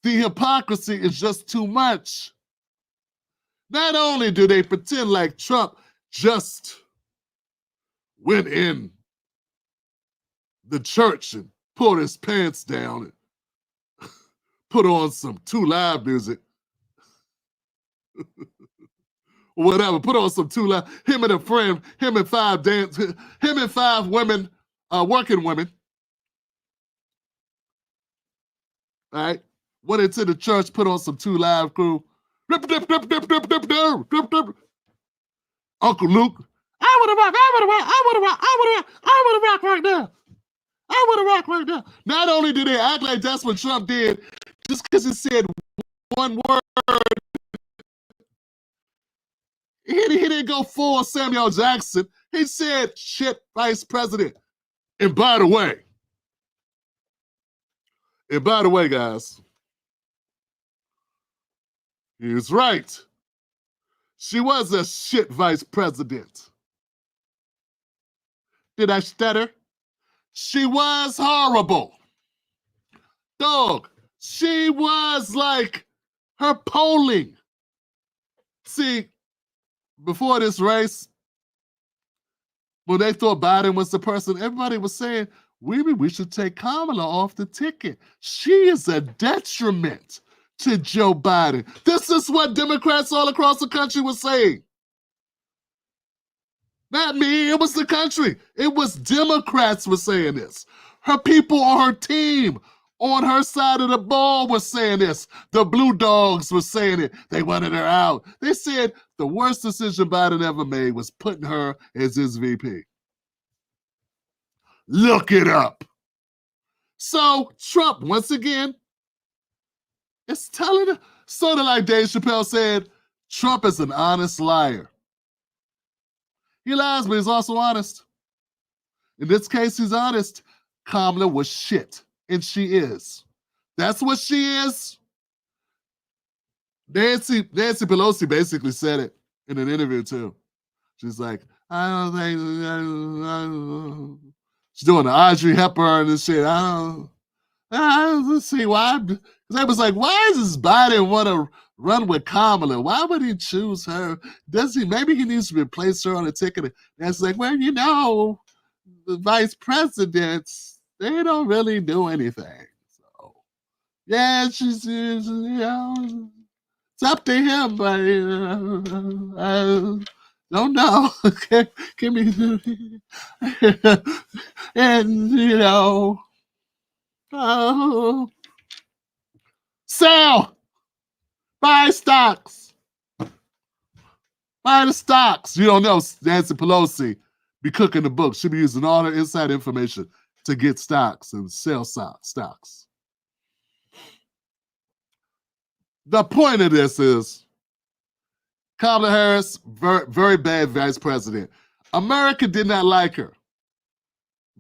the hypocrisy is just too much. Not only do they pretend like Trump just went in the church and pulled his pants down and put on some 2 Live music, whatever, put on some 2 Live, him and a friend, him and 5 women, working women, all right, went into the church, put on some 2 Live crew, Uncle Luke, I wanna rock right now. I wanna rock right now. Not only did they act like that's what Trump did, just because he said one word, he didn't go full Samuel Jackson. He said, shit, vice president. And by the way, guys, he was right. She was a shit vice president. Did I stutter? She was horrible. Dog, she was like her polling. See, before this race, when they thought Biden was the person, everybody was saying, we should take Kamala off the ticket. She is a detriment to Joe Biden. This is what Democrats all across the country were saying. Not me, it was the country. It was Democrats were saying this. Her people on her team, on her side of the ball were saying this. The Blue Dogs were saying it. They wanted her out. They said the worst decision Biden ever made was putting her as his VP. Look it up. So Trump, once again, is telling her, sort of like Dave Chappelle said, Trump is an honest liar. He lies, but he's also honest. In this case, he's honest. Kamala was shit, and she is. That's what she is. Nancy Pelosi basically said it in an interview, too. She's like, I don't think... She's doing the Audrey Hepburn and shit. I don't see why. Because I was like, why does Biden want to run with Kamala? Why would he choose her? Maybe he needs to replace her on the ticket. And it's like, well, the vice presidents, they don't really do anything. So, yeah, she's it's up to him, but I don't know. Give me, and sell, buy stocks, buy the stocks. You don't know, Nancy Pelosi be cooking the books. She be using all her inside information to get stocks and sell stocks. The point of this is Kamala Harris, very, very bad vice president. America did not like her.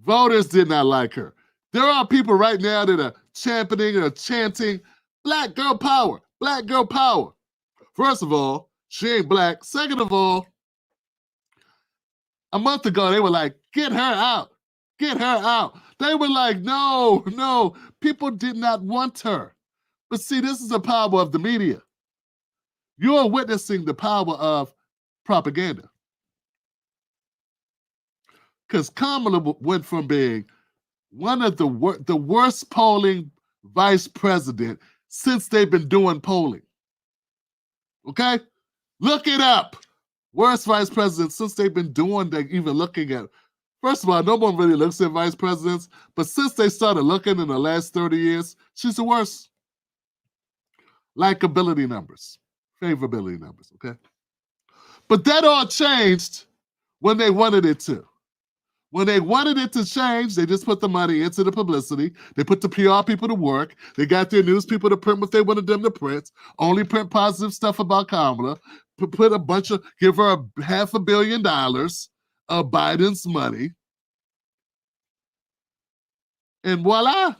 Voters did not like her. There are people right now that are championing or chanting black girl power, black girl power. First of all, she ain't black. Second of all, a month ago, they were like, get her out, get her out. They were like, no, people did not want her. But see, this is the power of the media. You're witnessing the power of propaganda. Because Kamala went from being one of the worst polling vice president since they've been doing polling. Okay? Look it up. Worst vice president since they've been doing, even looking at. First of all, no one really looks at vice presidents, but since they started looking in the last 30 years, she's the worst. Likability numbers, favorability numbers, okay? But that all changed when they wanted it to. When they wanted it to change, they just put the money into the publicity. They put the PR people to work. They got their news people to print what they wanted them to print. Only print positive stuff about Kamala. Put a bunch of, give her $500 million of Biden's money. And voila,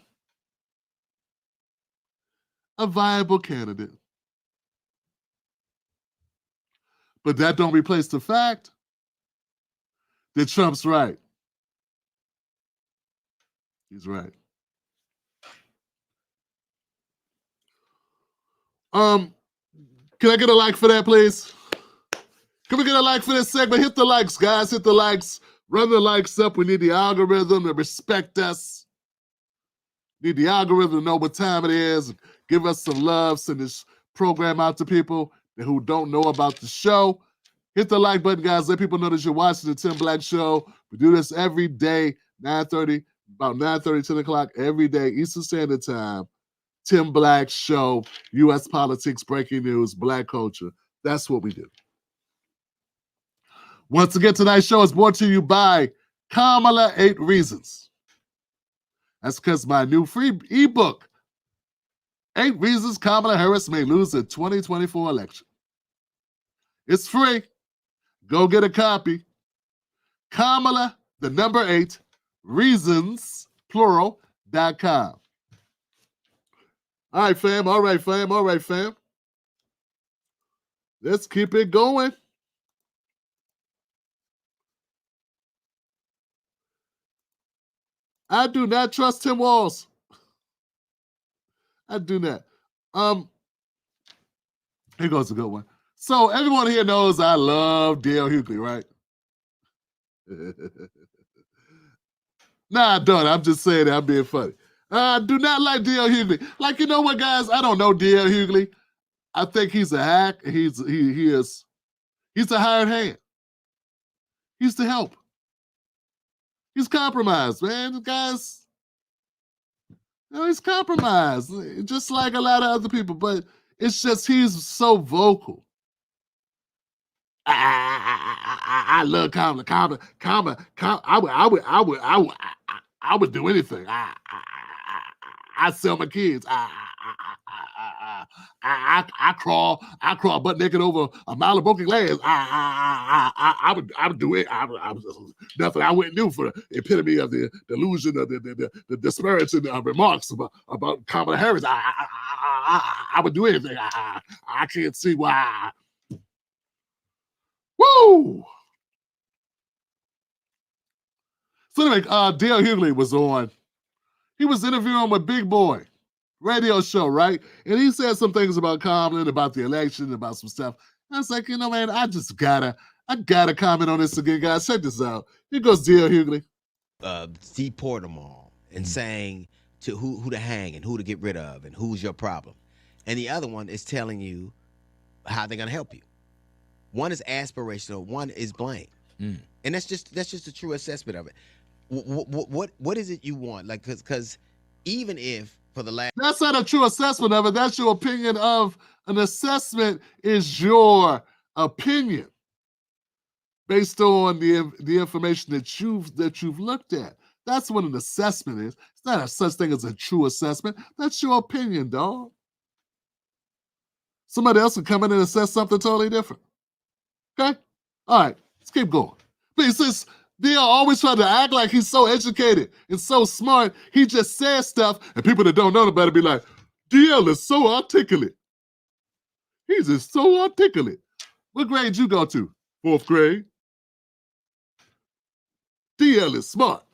a viable candidate. But that don't replace the fact that Trump's right. He's right. Can I get a like for that, please? Can we get a like for this segment? Hit the likes, guys. Hit the likes. Run the likes up. We need the algorithm to respect us. Need the algorithm to know what time it is. Give us some love. Send this program out to people who don't know about the show. Hit the like button, guys. Let people know that you're watching the Tim Black Show. We do this every day, 9:30, about 9:30, 10 o'clock every day, Eastern Standard Time. Tim Black Show, U.S. politics, breaking news, black culture. That's what we do. Once again, tonight's show is brought to you by Kamala 8 Reasons. That's because my new free ebook, 8 Reasons Kamala Harris May Lose the 2024 Election. It's free. Go get a copy. Kamala, the number 8, reasons, plural.com. All right, fam. All right, fam. All right, fam. Let's keep it going. I do not trust Tim Walz. I do not. Here goes a good one. So everyone here knows I love D.L. Hughley, right? Nah, I don't. I'm just saying that. I'm being funny. I do not like D.L. Hughley. Like, you know what, guys? I don't know D.L. Hughley. I think he's a hack. He's a hired hand. He's to help. He's compromised, man. Guys, he's compromised, just like a lot of other people. But it's just he's so vocal. I love Kamala. I would do anything. I sell my kids. I crawl butt naked over a mile of broken glass. I would do it. Nothing I wouldn't do for the epitome of the delusion of the disparaging remarks about Kamala Harris. I would do anything. I can't see why. Woo! So anyway, D.L. Hughley was on. He was interviewing with Big Boy radio show, right? And he said some things about Kamala, about the election, about some stuff. I was like, man, I gotta comment on this again, guys. Check this out. Here goes D.L. Hughley. Deport them all and saying to who to hang and who to get rid of and who's your problem. And the other one is telling you how they're gonna help you. One is aspirational, one is blame. And that's just a true assessment of it. What is it you want? Like, because even if for the last... That's not a true assessment of it. That's your opinion of an assessment is your opinion based on the information that you've looked at. That's what an assessment is. It's not a such thing as a true assessment. That's your opinion, dog. Somebody else can come in and assess something totally different. Okay? All right, let's keep going. But since they always try to act like he's so educated and so smart, he just says stuff, and people that don't know about it be like, DL is so articulate. He's just so articulate. What grade you go to? 4th grade. DL is smart.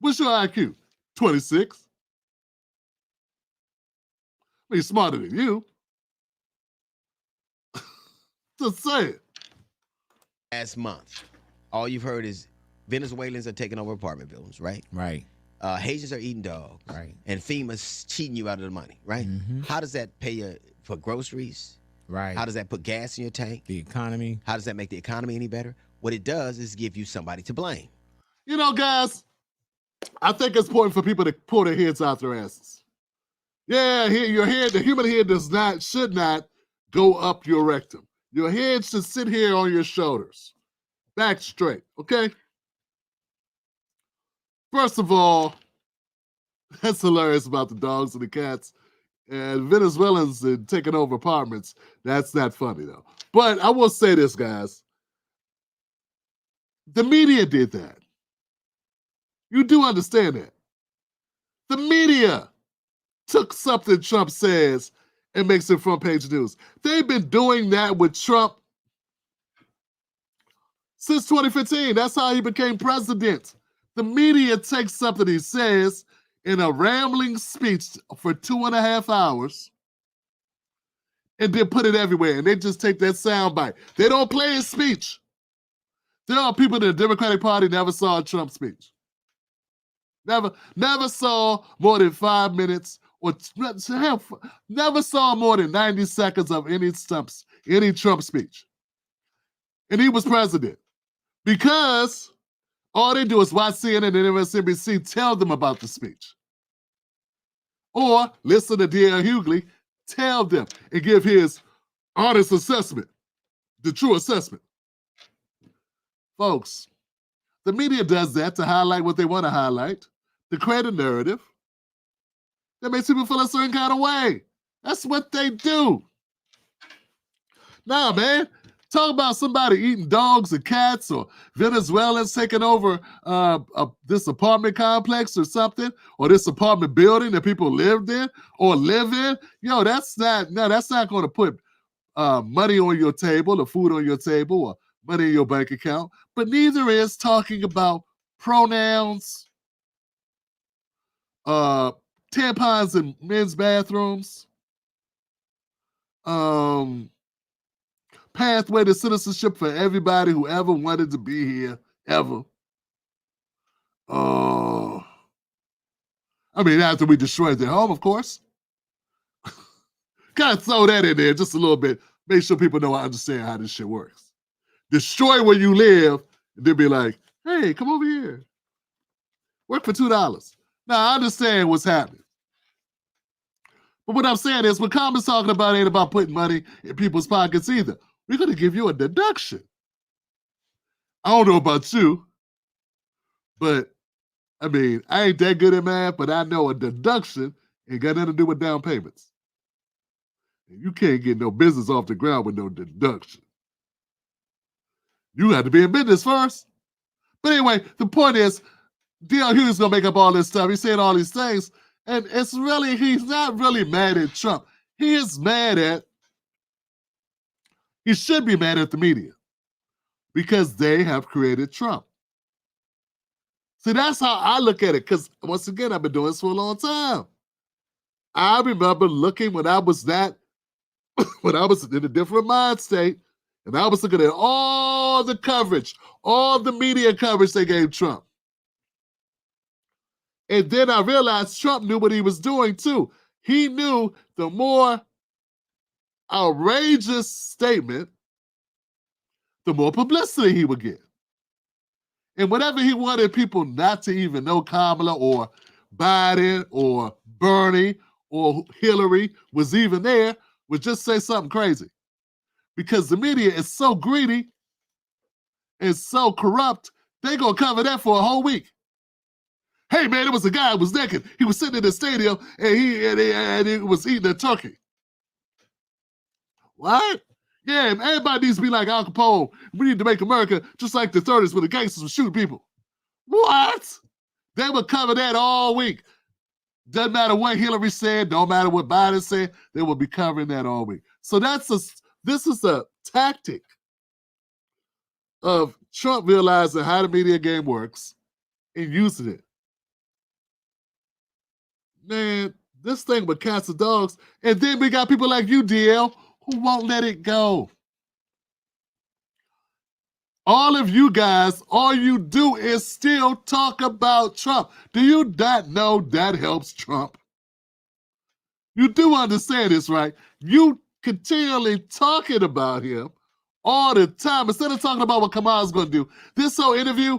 What's your IQ? 26. He's smarter than you. Just say it. Last month, all you've heard is Venezuelans are taking over apartment buildings, right? Right. Haitians are eating dogs. Right. And FEMA's cheating you out of the money, right? Mm-hmm. How does that pay you for groceries? Right. How does that put gas in your tank? The economy. How does that make the economy any better? What it does is give you somebody to blame. You know, guys, I think it's important for people to pull their heads out their asses. Yeah, your head, the human head should not go up your rectum. Your head should sit here on your shoulders. Back straight, okay? First of all, that's hilarious about the dogs and the cats. And Venezuelans taking over apartments. That's not funny, though. But I will say this, guys. The media did that. You do understand that. The media took something Trump says and makes it front page news. They've been doing that with Trump since 2015. That's how he became president. The media takes something he says in a rambling speech for 2.5 hours and then put it everywhere. And they just take that soundbite. They don't play his speech. There are people in the Democratic Party never saw a Trump speech. Never saw more than 5 minutes or never saw more than 90 seconds of any Trump speech. And he was president. Because all they do is watch CNN and MSNBC tell them about the speech. Or listen to D.L. Hughley tell them and give his honest assessment, the true assessment. Folks, the media does that to highlight what they want to highlight, to create a narrative that makes people feel a certain kind of way. That's what they do. Nah, man, talk about somebody eating dogs and cats or Venezuelans taking over this apartment complex or something, or this apartment building that people lived in or live in. Yo, that's not going to put money on your table or food on your table or money in your bank account. But neither is talking about pronouns, tampons in men's bathrooms, pathway to citizenship for everybody who ever wanted to be here, ever. I mean, after we destroyed their home, of course. Kind of throw that in there just a little bit. Make sure people know I understand how this shit works. Destroy where you live, and then be like, hey, come over here. Work for $2. Now, I understand what's happening. But what I'm saying is, what Kamala's talking about ain't about putting money in people's pockets either. We're going to give you a deduction. I don't know about you, but, I mean, I ain't that good at math, but I know a deduction ain't got nothing to do with down payments. You can't get no business off the ground with no deduction. You have to be in business first. But anyway, the point is, D.L. Hughes going to make up all this stuff. He's saying all these things, and he's not really mad at Trump. He should be mad at the media because they have created Trump. See, that's how I look at it, because once again, I've been doing this for a long time. I remember looking when I was in a different mind state, and I was looking at all the coverage, all the media coverage they gave Trump. And then I realized Trump knew what he was doing too. He knew the more outrageous statement, the more publicity he would get. And whatever he wanted people not to even know Kamala or Biden or Bernie or Hillary was even there, would just say something crazy. Because the media is so greedy and so corrupt, they're going to cover that for a whole week. Hey, man, it was a guy who was naked. He was sitting in the stadium, and he was eating a turkey. What? Yeah, everybody needs to be like Al Capone. We need to make America just like the 30s when the gangsters were shooting people. What? They would cover that all week. Doesn't matter what Hillary said, don't matter what Biden said, they will be covering that all week. So this is a tactic of Trump realizing how the media game works and using it. Man, this thing with cats and dogs, and then we got people like you, DL, who won't let it go. All of you guys, all you do is still talk about Trump. Do you not know that helps Trump? You do understand this, right? You continually talking about him all the time instead of talking about what Kamala's going to do. This whole interview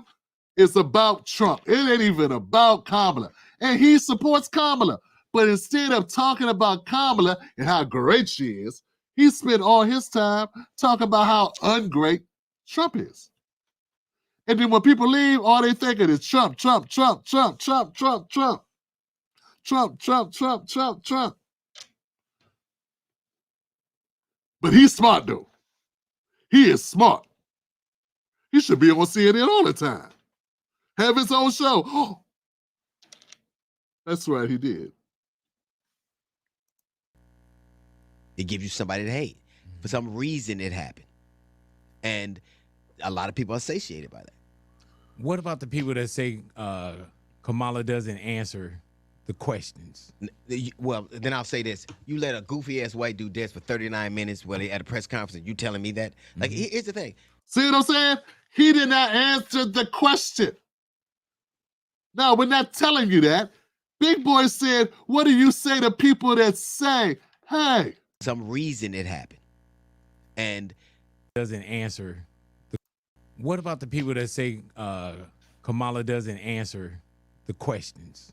is about Trump. It ain't even about Kamala. And he supports Kamala. But instead of talking about Kamala and how great she is, he spent all his time talking about how ungreat Trump is. And then when people leave, all they thinking is Trump, Trump, Trump, Trump, Trump, Trump, Trump. Trump, Trump, Trump, Trump, Trump. But he's smart, though. He is smart. He should be on CNN all the time. Have his own show. Oh, that's right, he did. It gives you somebody to hate. For some reason, it happened. And a lot of people are satiated by that. What about the people that say Kamala doesn't answer the questions? Well, then I'll say this. You let a goofy-ass white dude dance for 39 minutes while they at a press conference and you telling me that? Like, here's the thing. See what I'm saying? He did not answer the question. No, we're not telling you that. Big Boy said, what do you say to people that say, hey? Some reason it happened. And doesn't answer. What about the people that say Kamala doesn't answer the questions?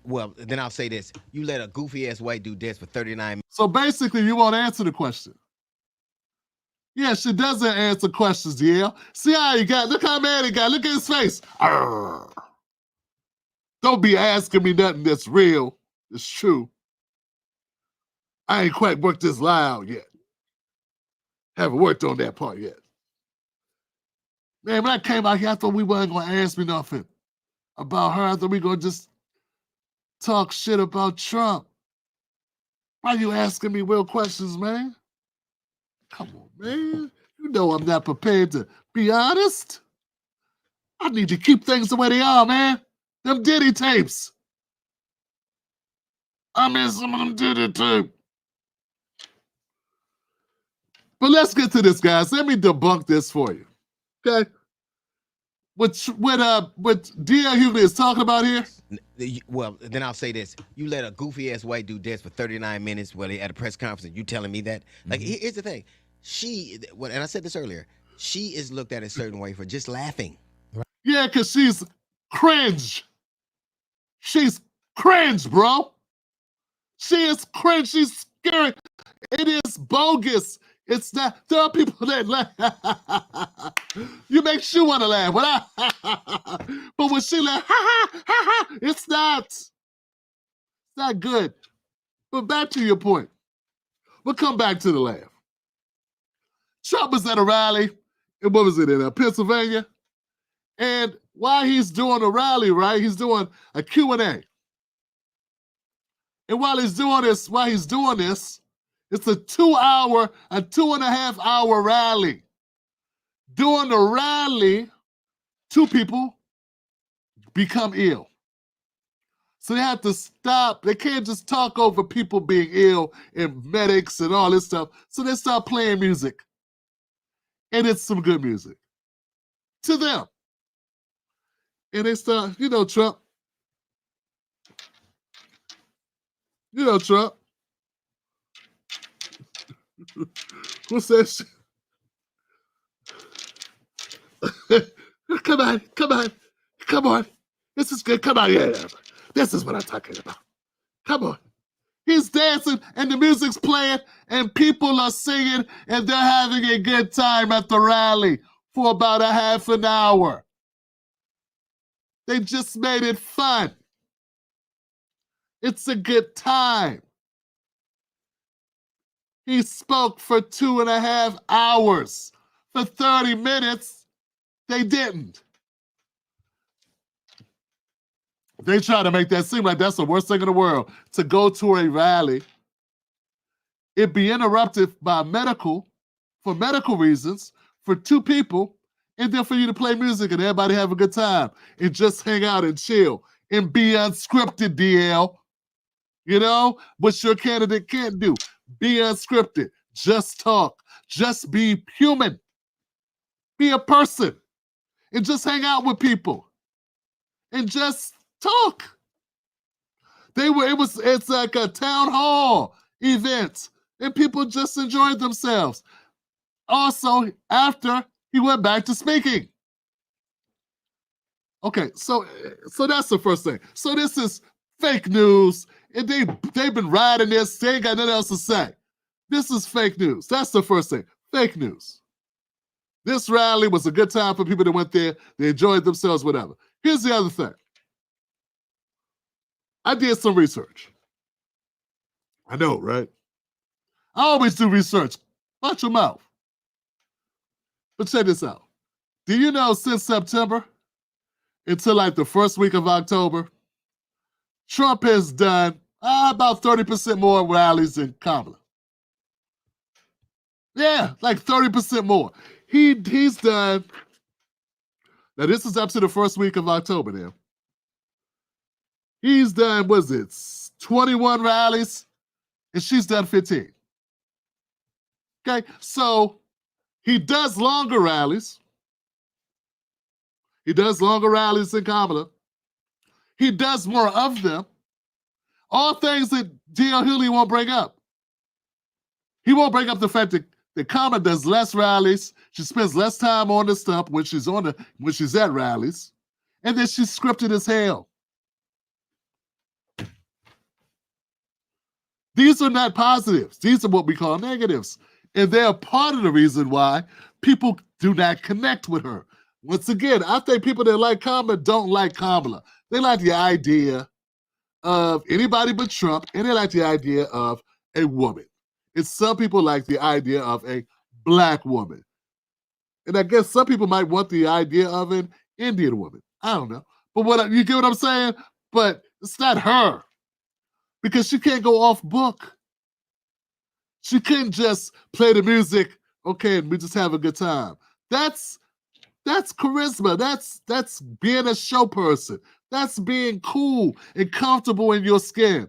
Well, then I'll say this. You let a goofy-ass white dude dance for 39 minutes. So basically, you won't answer the question. Yeah, she doesn't answer questions, yeah. See how he got, look how mad he got. Look at his face. Arrgh. Don't be asking me nothing that's real. It's true. I ain't quite worked this loud yet. Haven't worked on that part yet. Man, when I came out here, I thought we weren't going to ask me nothing about her. I thought we were going to just talk shit about Trump. Why you asking me real questions, man? Come on, man. You know I'm not prepared to be honest. I need to keep things the way they are, man. Them Diddy tapes. I'm in some of them Diddy tapes. But let's get to this, guys. Let me debunk this for you. Okay? What D.L. Hughley is talking about here? Well, then I'll say this. You let a goofy-ass white dude dance for 39 minutes while they at a press conference and you telling me that? Like, here's the thing. And I said this earlier, she is looked at a certain way for just laughing. Yeah, because she's cringe. She's cringe, bro. She is cringe. She's scary. It is bogus. It's not. There are people that laugh. You make sure want to laugh. But when she laugh, ha ha ha ha, it's not. It's not good. But back to your point. We'll come back to the laugh. Trump was at a rally. And what was it in Pennsylvania? And while he's doing a rally, right, he's doing a Q&A. And while he's doing this, it's a 2.5 hour rally. During the rally, 2 people become ill. So they have to stop. They can't just talk over people being ill and medics and all this stuff. So they start playing music. And it's some good music. To them. And they start, Trump. Trump. What's that shit? Come on. This is good. Come on, yeah. This is what I'm talking about. Come on. He's dancing and the music's playing and people are singing and they're having a good time at the rally for about a half an hour. They just made it fun. It's a good time. He spoke for 2.5 hours. For 30 minutes, they didn't. They try to make that seem like that's the worst thing in the world, to go to a rally, it be interrupted by for medical reasons, for 2 people, and then for you to play music and everybody have a good time and just hang out and chill and be unscripted, DL. What your candidate can't do. Be unscripted. Just talk. Just be human. Be a person. And just hang out with people. And just talk. It's like a town hall event. And people just enjoyed themselves. Also, after he went back to speaking. Okay, so that's the first thing. So this is fake news. And they've been riding this. They ain't got nothing else to say. This is fake news. That's the first thing. Fake news. This rally was a good time for people that went there. They enjoyed themselves, whatever. Here's the other thing. I did some research. I know, right? I always do research. Watch your mouth. But check this out. Do you know since September until like the first week of October, Trump has done about 30% more rallies than Kamala. Yeah, like 30% more. He's done. Now this is up to the first week of October now. He's done, was it 21 rallies, and she's done 15. Okay, so he does longer rallies. He does longer rallies than Kamala. He does more of them. All things that D.L. Hughley won't bring up. He won't bring up the fact that Kamala does less rallies. She spends less time on the stump when she's at rallies, and then she's scripted as hell. These are not positives. These are what we call negatives. And they're part of the reason why people do not connect with her. Once again, I think people that like Kamala don't like Kamala. They like the idea of anybody but Trump, and they like the idea of a woman. And some people like the idea of a black woman. And I guess some people might want the idea of an Indian woman. I don't know. But you get what I'm saying? But it's not her. Because she can't go off book. She couldn't just play the music, okay, and we just have a good time. That's charisma. That's being a show person. That's being cool and comfortable in your skin.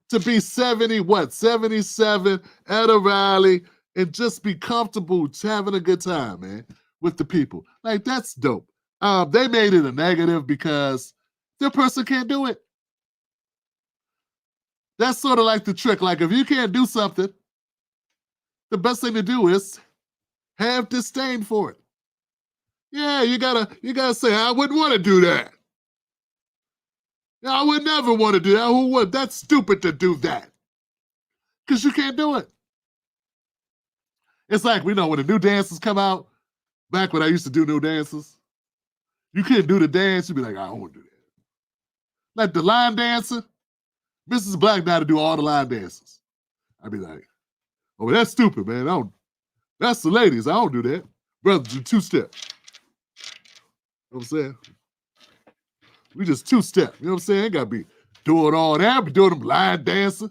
To be 77 at a rally and just be comfortable having a good time, man, with the people. Like, that's dope. They made it a negative because the person can't do it. That's sort of like the trick. Like, if you can't do something, the best thing to do is have disdain for it. Yeah, you gotta say, I wouldn't want to do that. I would never want to do that. Who would? That's stupid to do that. Because you can't do it. It's like, we know when the new dances come out, back when I used to do new dances, you couldn't do the dance, you'd be like, I don't want to do that. Like the line dancer, Mrs. Black now to do all the line dances. I'd be like, oh, that's stupid, man. That's the ladies. I don't do that. Brothers do two-step. You know what I'm saying? We just two-step. You know what I'm saying? Ain't got to be doing all that. Be doing them line dancing.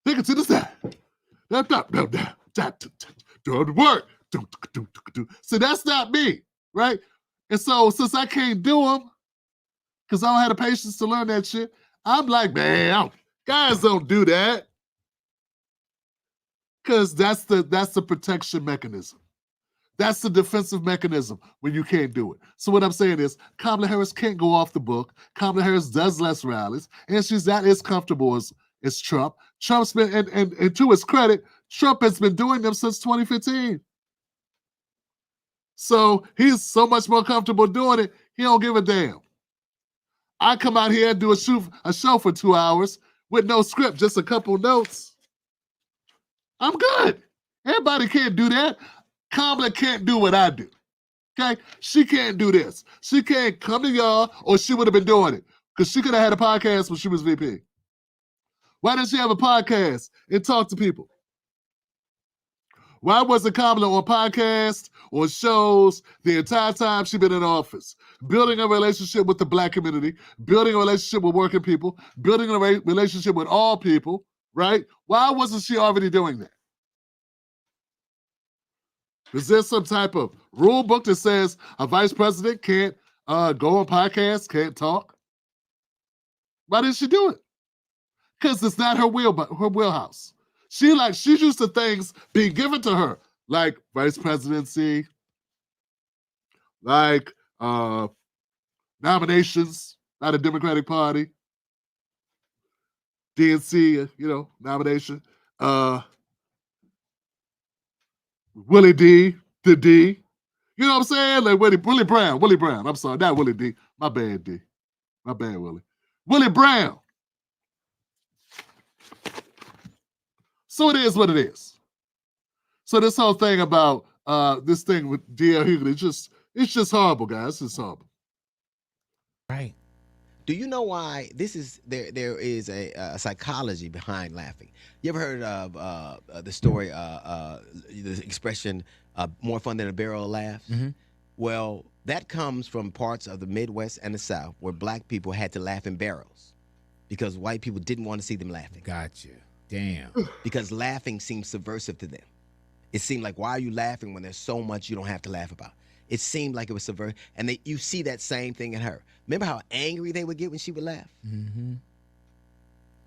Take it to the side. Doing the work. So that's not me, right? And so since I can't do them, because I don't have the patience to learn that shit, I'm like, man, guys don't do that. Because that's the protection mechanism. That's the defensive mechanism when you can't do it. So what I'm saying is, Kamala Harris can't go off the book. Kamala Harris does less rallies, and she's not as comfortable as Trump. Trump's been, and to his credit, Trump has been doing them since 2015. So he's so much more comfortable doing it, he don't give a damn. I come out here and do a show for 2 hours with no script, just a couple notes. I'm good. Everybody can't do that. Kamala can't do what I do. Okay? She can't do this. She can't come to y'all, or she would have been doing it. Because she could have had a podcast when she was VP. Why didn't she have a podcast and talk to people? Why wasn't Kamala on podcasts or shows the entire time she's been in office? Building a relationship with the black community, building a relationship with working people, building a relationship with all people, right? Why wasn't she already doing that? Is there some type of rule book that says a vice president can't go on podcasts, can't talk? Why didn't she do it? Because it's not her wheelhouse. She's used to things being given to her, like vice presidency, like nominations by the Democratic Party, DNC, nomination. Willie D, the D. You know what I'm saying? Like Willie Brown. I'm sorry, not Willie D. My bad, D. My bad, Willie. Willie Brown. So it is what it is. So this whole thing about this thing with D.L. Hughley, it's just horrible, guys. It's horrible. Right. Do you know why there is a psychology behind laughing? You ever heard of the story, the expression, more fun than a barrel of laughs? Mm-hmm. Well, that comes from parts of the Midwest and the South where black people had to laugh in barrels because white people didn't want to see them laughing. Gotcha. Damn. because laughing seems subversive to them. It seemed like, why are you laughing when there's so much you don't have to laugh about? It seemed like it was subversive. And you see that same thing in her. Remember how angry they would get when she would laugh? Mm-hmm.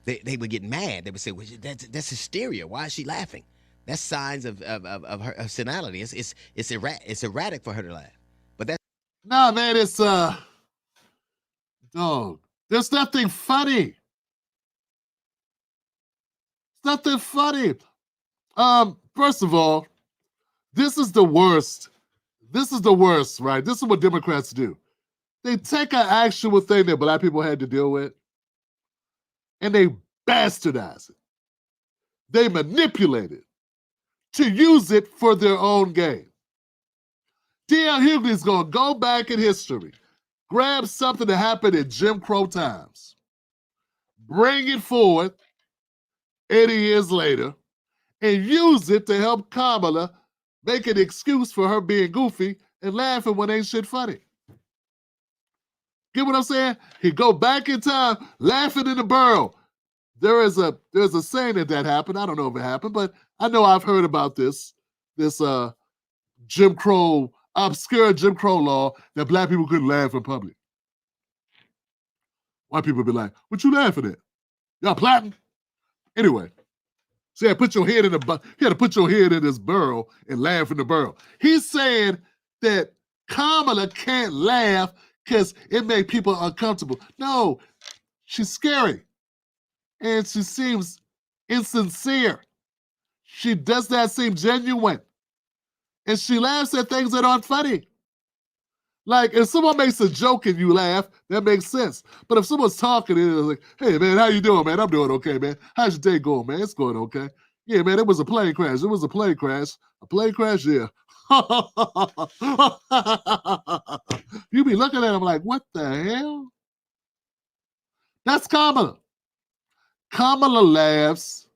They would get mad. They would say, well, that's hysteria. Why is she laughing? That's signs of her senility. It's erratic for her to laugh. But that's Nah, man, it's dog. There's nothing funny. Nothing funny. First of all, this is the worst. This is the worst, right? This is what Democrats do. They take an actual thing that black people had to deal with, and they bastardize it. They manipulate it to use it for their own gain. D.L. Hughley is going to go back in history, grab something that happened in Jim Crow times, bring it forward 80 years later, and use it to help Kamala make an excuse for her being goofy and laughing when ain't shit funny. Get what I'm saying? He go back in time, laughing in the barrel. There's a saying that happened. I don't know if it happened, but I know I've heard about this Jim Crow, obscure Jim Crow law that black people couldn't laugh in public. White people be like, what you laughing at? Y'all plotting? Anyway, so you had to put your head in this barrel and laugh in the barrel. He's saying that Kamala can't laugh because it made people uncomfortable. No, she's scary. And she seems insincere. She does not seem genuine. And she laughs at things that aren't funny. Like, if someone makes a joke and you laugh, that makes sense. But if someone's talking and it's like, hey, man, how you doing, man? I'm doing okay, man. How's your day going, man? It's going okay. Yeah, man, it was a plane crash. It was a plane crash. A plane crash, yeah. You be looking at him like, what the hell? That's Kamala. Kamala laughs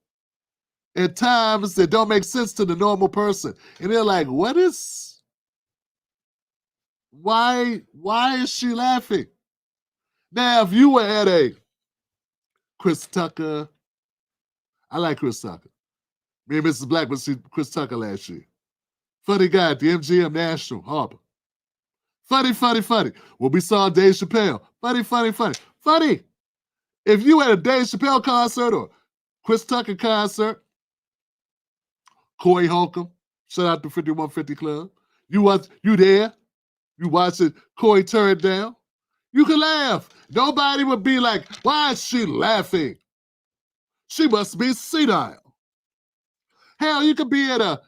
at times that don't make sense to the normal person. And they're like, why is she laughing? Now, if you were at a Chris Tucker, I like Chris Tucker. Me and Mrs. Black would see Chris Tucker last year. Funny guy at the MGM National, Harbor. Funny. When we saw Dave Chappelle, funny. If you at a Dave Chappelle concert or Chris Tucker concert, Corey Holcomb, shout out to 5150 Club, you there, you watching Corey turn down, you can laugh. Nobody would be like, why is she laughing? She must be senile. Hell, you could be at a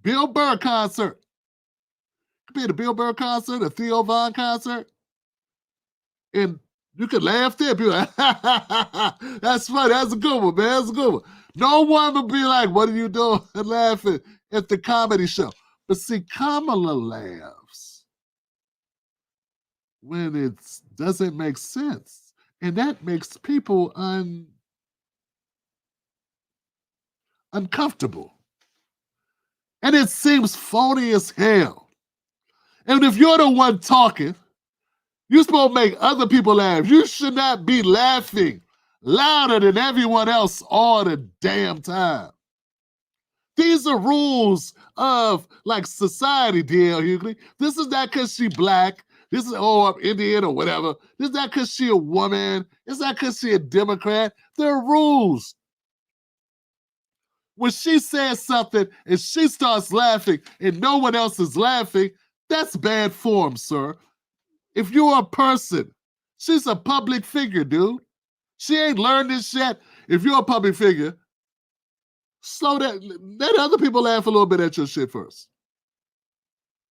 Bill Burr concert. You could be at a Bill Burr concert, a Theo Von concert, and you could laugh there. Be like, that's funny. That's a good one, man. That's a good one. No one would be like, what are you doing? And laughing at the comedy show. But see, Kamala laughs when it doesn't make sense. And that makes people uncomfortable. And it seems phony as hell. And if you're the one talking, you're supposed to make other people laugh. You should not be laughing louder than everyone else all the damn time. These are rules of like society, D.L. Hughley. This is not because she black. This is, I'm Indian or whatever. This is not because she a woman. It's not because she a Democrat. There are rules. When she says something and she starts laughing and no one else is laughing, that's bad form, sir. If you're a person, she's a public figure, dude. She ain't learned this yet. If you're a public figure, slow down. Let other people laugh a little bit at your shit first.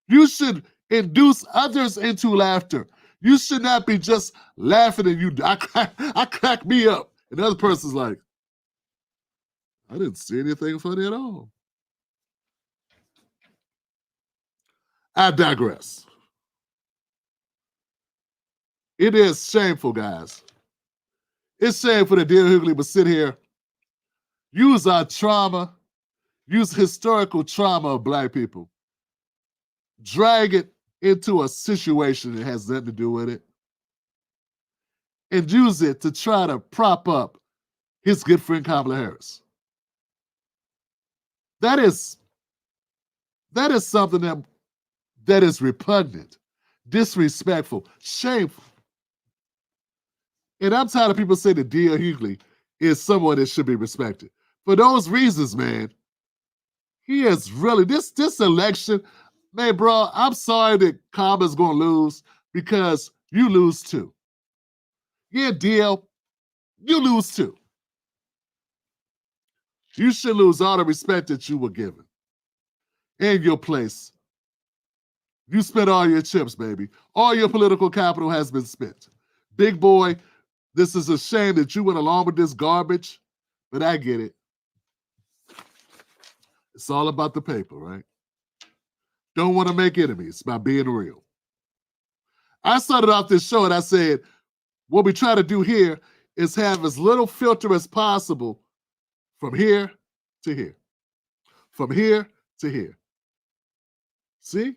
You should induce others into laughter. You should not be just laughing and I crack me up. And the other person's like, I didn't see anything funny at all. I digress. It is shameful, guys. It's shameful that D.L. Hughley would sit here, use our trauma, use historical trauma of black people, drag it into a situation that has nothing to do with it, and use it to try to prop up his good friend Kamala Harris. That is something that is repugnant, disrespectful, shameful. And I'm tired of people saying that D.L. Hughley is someone that should be respected. For those reasons, man, he is really, this election, man, bro, I'm sorry that Kamala's going to lose because you lose too. Yeah, DL, you lose too. You should lose all the respect that you were given in your place. You spent all your chips, baby. All your political capital has been spent. Big boy, this is a shame that you went along with this garbage, but I get it. It's all about the paper, right? Don't want to make enemies by being real. I started off this show and I said, what we try to do here is have as little filter as possible from here to here. From here to here. See?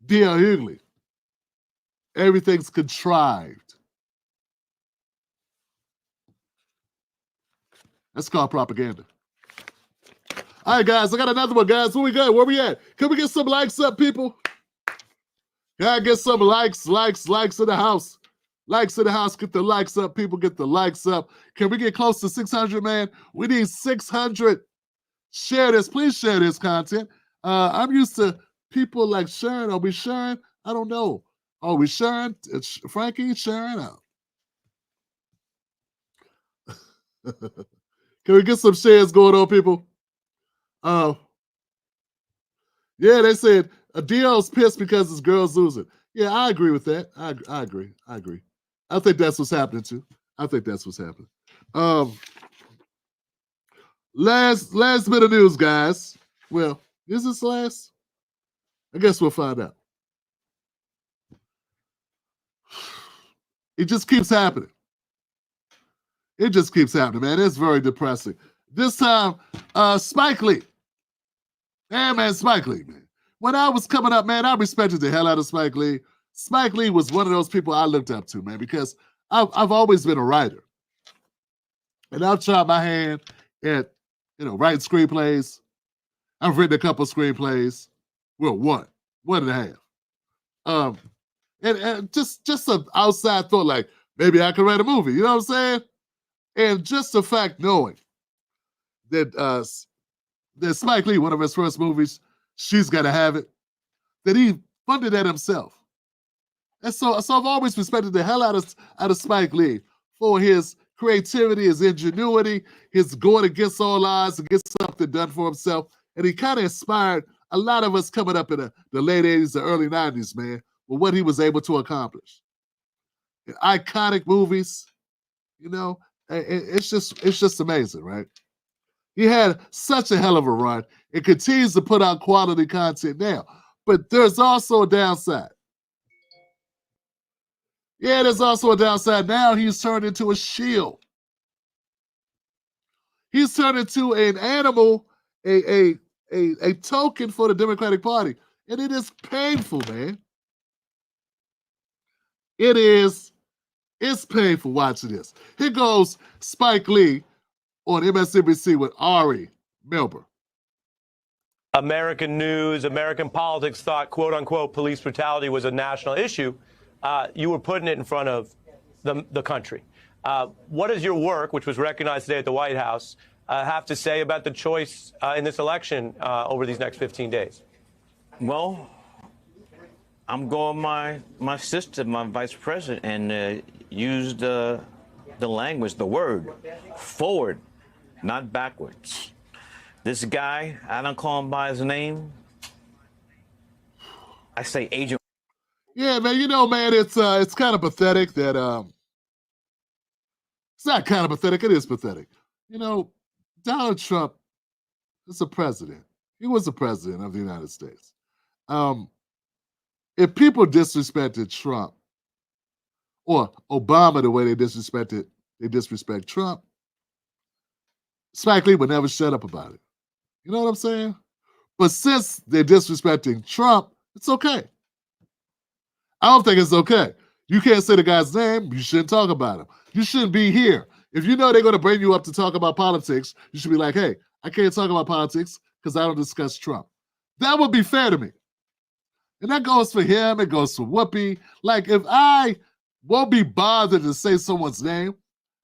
D.L. Hughley. Everything's contrived. That's called propaganda. All right, guys, I got another one, guys. What we got? Where we at? Can we get some likes up, people? Can I get some likes in the house? Likes in the house. Get the likes up, people. Get the likes up. Can we get close to 600, man? We need 600. Share this. Please share this content. I'm used to people like sharing. Are we sharing? I don't know. Are we sharing? It's Frankie sharing out. Can we get some shares going on, people? Yeah, they said DL's pissed because his girl's losing. Yeah, I agree with that. I agree. I think that's what's happening too. Last bit of news, guys. Well, is this last? I guess we'll find out. It just keeps happening. It just keeps happening, man. It's very depressing. This time, Spike Lee. Yeah, man, Spike Lee, man. When I was coming up, man, I respected the hell out of Spike Lee. Spike Lee was one of those people I looked up to, man, because I've always been a writer. And I've tried my hand at, writing screenplays. I've written a couple screenplays. Well, one and a half. And just an outside thought, like, maybe I could write a movie, you know what I'm saying? And just the fact knowing that Spike Lee, one of his first movies, She's Gotta Have It, that he funded that himself. And so I've always respected the hell out of Spike Lee for his creativity, his ingenuity, his going against all odds to get something done for himself. And he kind of inspired a lot of us coming up in the late 80s, the early 90s, man, with what he was able to accomplish. Iconic movies, it's just amazing, right? He had such a hell of a run. It continues to put out quality content now. But there's also a downside. Yeah, there's also a downside. Now he's turned into a shield. He's turned into an animal, a token for the Democratic Party. And it is painful, man. It's painful watching this. Here goes Spike Lee on MSNBC with Ari Melber. American news, American politics thought, quote unquote, police brutality was a national issue. You were putting it in front of the country. What does your work, which was recognized today at the White House, have to say about the choice in this election over these next 15 days? Well, I'm going my sister, my vice president, and used the language, the word, forward, not backwards. This guy, I don't call him by his name. I say Agent. Yeah, man, man, it's kind of pathetic that it's not kind of pathetic, it is pathetic. Donald Trump is a president. He was the president of the United States. If people disrespected Trump or Obama the way they disrespect Trump, Spike Lee would never shut up about it. You know what I'm saying? But since they're disrespecting Trump, it's okay. I don't think it's okay. You can't say the guy's name. You shouldn't talk about him. You shouldn't be here If you know they're going to bring you up to talk about politics, you should be like, hey, I can't talk about politics because I don't discuss Trump. That would be fair to me. And that goes for him. It goes for Whoopi. Like, if I won't be bothered to say someone's name,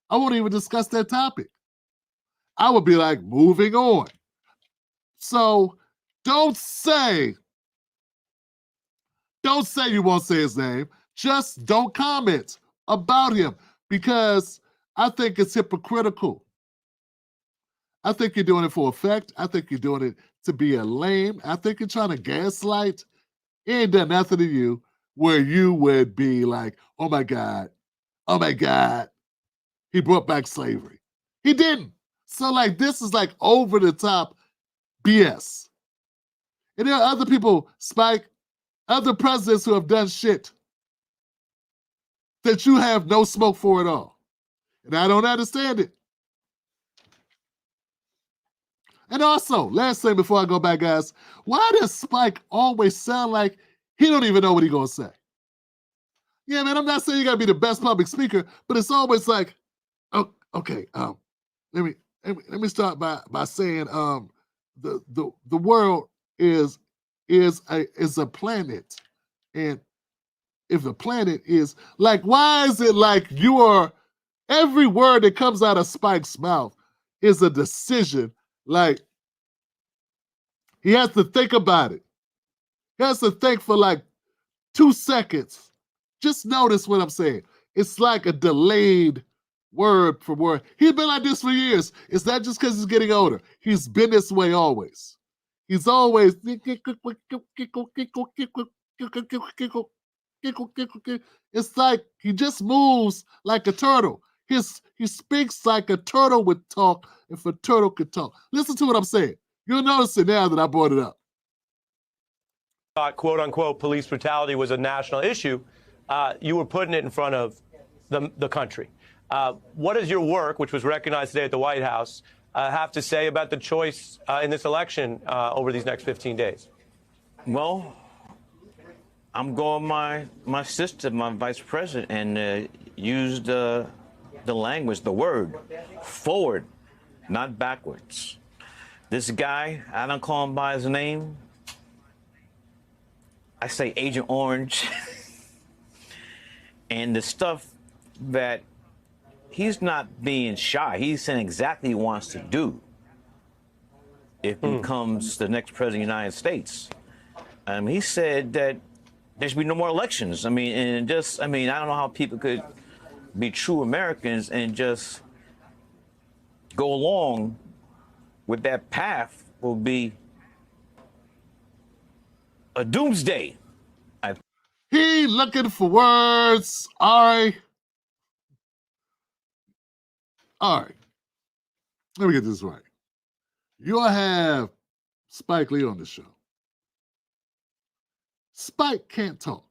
I won't even discuss that topic. I would be like, moving on. So don't say you won't say his name. Just don't comment about him, because I think it's hypocritical. I think you're doing it for effect. I think you're doing it to be a lame. I think you're trying to gaslight. It ain't done nothing to you where you would be like, oh my God, he brought back slavery. He didn't. So like, this is like over the top BS. And there are other people, Spike, other presidents who have done shit that you have no smoke for at all. And I don't understand it. And also, last thing before I go back, guys, why does Spike always sound like he don't even know what he's gonna say? Yeah, man, I'm not saying you gotta be the best public speaker, but it's always like, oh, okay, let me start by saying the world is a planet, and if the planet is like, why is it like every word that comes out of Spike's mouth is a decision? Like, he has to think about it. He has to think for like 2 seconds. Just notice what I'm saying. It's like a delayed word for word. He's been like this for years. It's not just because he's getting older. He's been this way always. He's always, it's like he just moves like a turtle. He speaks like a turtle would talk if a turtle could talk. Listen to what I'm saying. You'll notice it now that I brought it up. Thought, quote unquote, police brutality was a national issue, you were putting it in front of the country. What does your work, which was recognized today at the White House, have to say about the choice in this election over these next 15 days? Well, I'm going my sister, my vice president, and use the language, the word, forward, not backwards. This guy, I don't call him by his name. I say Agent Orange. And the stuff that he's not being shy. He's saying exactly what he wants to do if he becomes the next president of the United States. He said that there should be no more elections. I don't know how people could be true Americans and just go along with that path. Will be a doomsday. He looking for words. All right. Let me get this right. You'll have Spike Lee on the show. Spike can't talk.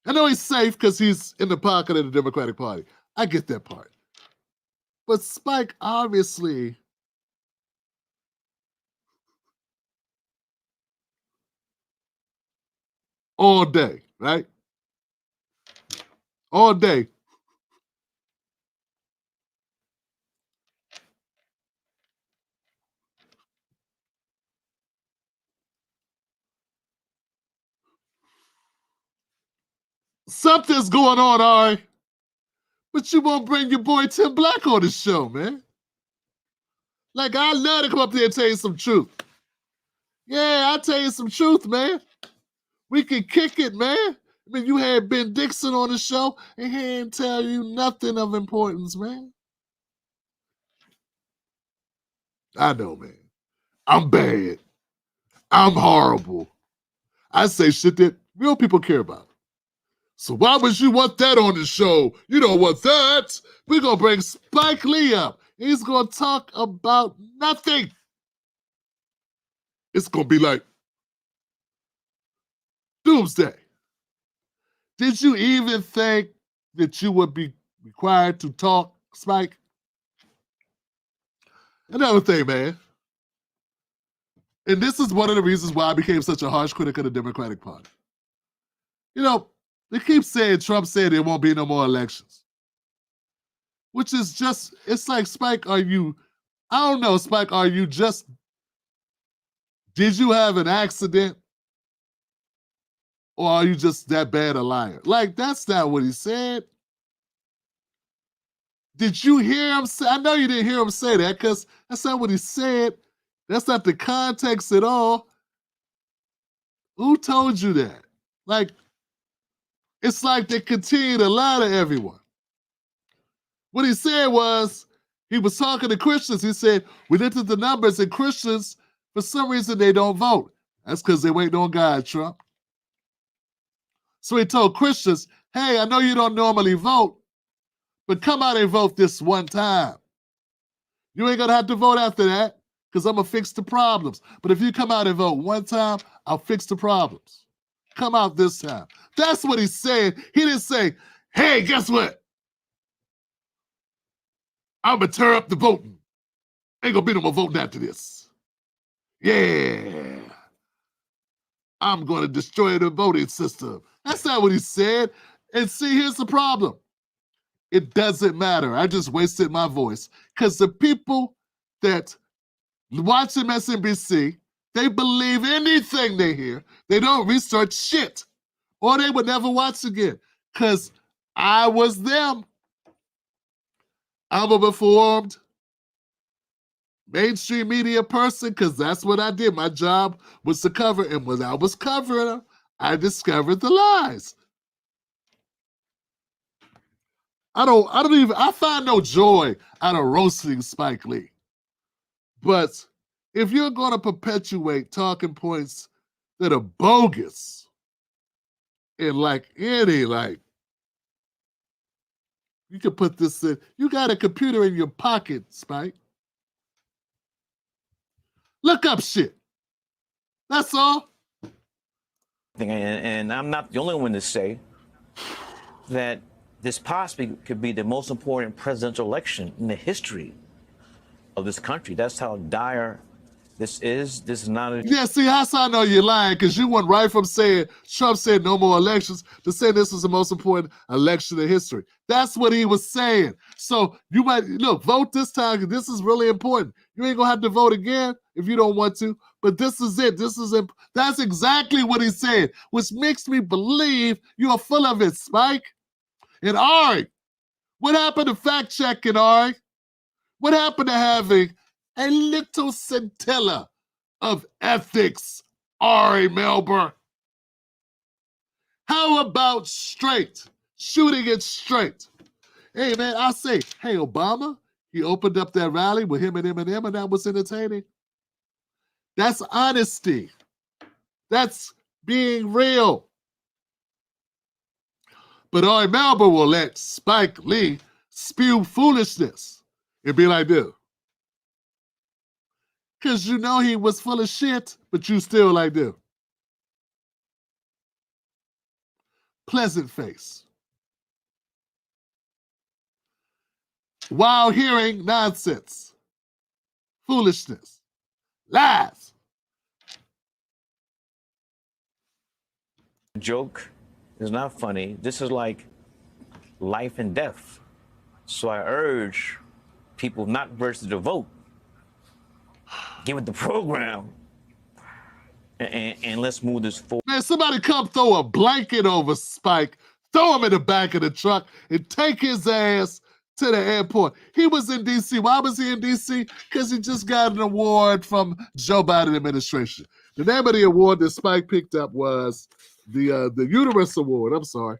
I know he's safe because he's in the pocket of the Democratic Party. I get that part. But Spike obviously all day, right? All day. Something's going on, Ari. But you won't bring your boy Tim Black on the show, man. Like, I love to come up there and tell you some truth. Yeah, I'll tell you some truth, man. We can kick it, man. I mean, you had Ben Dixon on the show, and he didn't tell you nothing of importance, man. I know, man. I'm bad. I'm horrible. I say shit that real people care about. So why would you want that on the show? You don't want that. We're going to bring Spike Lee up. He's going to talk about nothing. It's going to be like doomsday. Did you even think that you would be required to talk, Spike? Another thing, man. And this is one of the reasons why I became such a harsh critic of the Democratic Party. You know, they keep saying Trump said there won't be no more elections. which is just, it's like, Spike, I don't know, Spike, did you have an accident? Or are you just that bad a liar? Like, that's not what he said. Did you hear him say? I know you didn't hear him say that because that's not what he said. That's not the context at all. Who told you that? Like, it's like they continue to lie to everyone. What he said was, he was talking to Christians. He said, we looked at the numbers and Christians, for some reason, they don't vote. That's because they waiting on God, Trump. So he told Christians, hey, I know you don't normally vote, but come out and vote this one time. You ain't gonna have to vote after that because I'm gonna fix the problems. But if you come out and vote one time, I'll fix the problems. Come out this time. That's what he said. He didn't say, hey, guess what? I'm gonna tear up the voting. Ain't gonna be no more voting after this. Yeah. I'm gonna destroy the voting system. That's not what he said. And see, here's the problem. It doesn't matter. I just wasted my voice. Because the people that watch MSNBC, they believe anything they hear. They don't research shit. Or they would never watch again. Because I was them. I'm a reformed mainstream media person because that's what I did. My job was to cover, and when I was covering them, I discovered the lies. I find no joy out of roasting Spike Lee. But if you're going to perpetuate talking points that are bogus and you can put this in, you got a computer in your pocket, Spike. Look up shit. That's all. And I'm not the only one to say that this possibly could be the most important presidential election in the history of this country. That's how dire this is. This is not a... Yeah, see, that's how I know you're lying, because you went right from saying Trump said no more elections to saying this is the most important election in history. That's what he was saying. So you might, look, vote this time, because this is really important. You ain't going to have to vote again if you don't want to, but this is it. That's exactly what he said, which makes me believe you are full of it, Spike. And Ari, what happened to fact-checking, Ari? What happened to having a little scintilla of ethics, Ari Melber? How about straight? Shooting it straight. Hey, man, I say, hey, Obama, he opened up that rally with him and Eminem, and that was entertaining. That's honesty. That's being real. But Ari Melber will let Spike Lee spew foolishness and be like this. Because you know he was full of shit, but you still like this. Pleasant face. While hearing nonsense, foolishness, lies. Joke is not funny. This is like life and death. So I urge people not versus the vote. Give it the program. And let's move this forward. Man, somebody come throw a blanket over Spike, throw him in the back of the truck, and take his ass to the airport. He was in D.C. Why was he in D.C.? Because he just got an award from Joe Biden administration. The name of the award that Spike picked up was the Uterus Award. I'm sorry.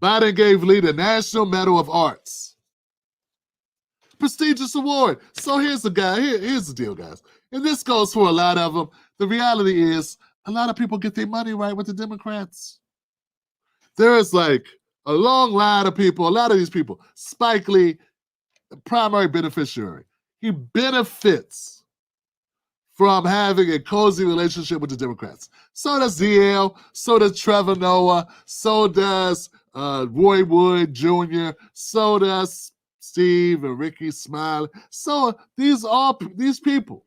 Biden gave Lee the National Medal of Arts. Prestigious award. So here's the deal, guys. And this goes for a lot of them. The reality is a lot of people get their money right with the Democrats. There is like a long line of people, a lot of these people. Spike Lee, the primary beneficiary. He benefits from having a cozy relationship with the Democrats. So does DL, so does Trevor Noah, so does Roy Wood Jr., so does Steve and Ricky Smiley. So these people,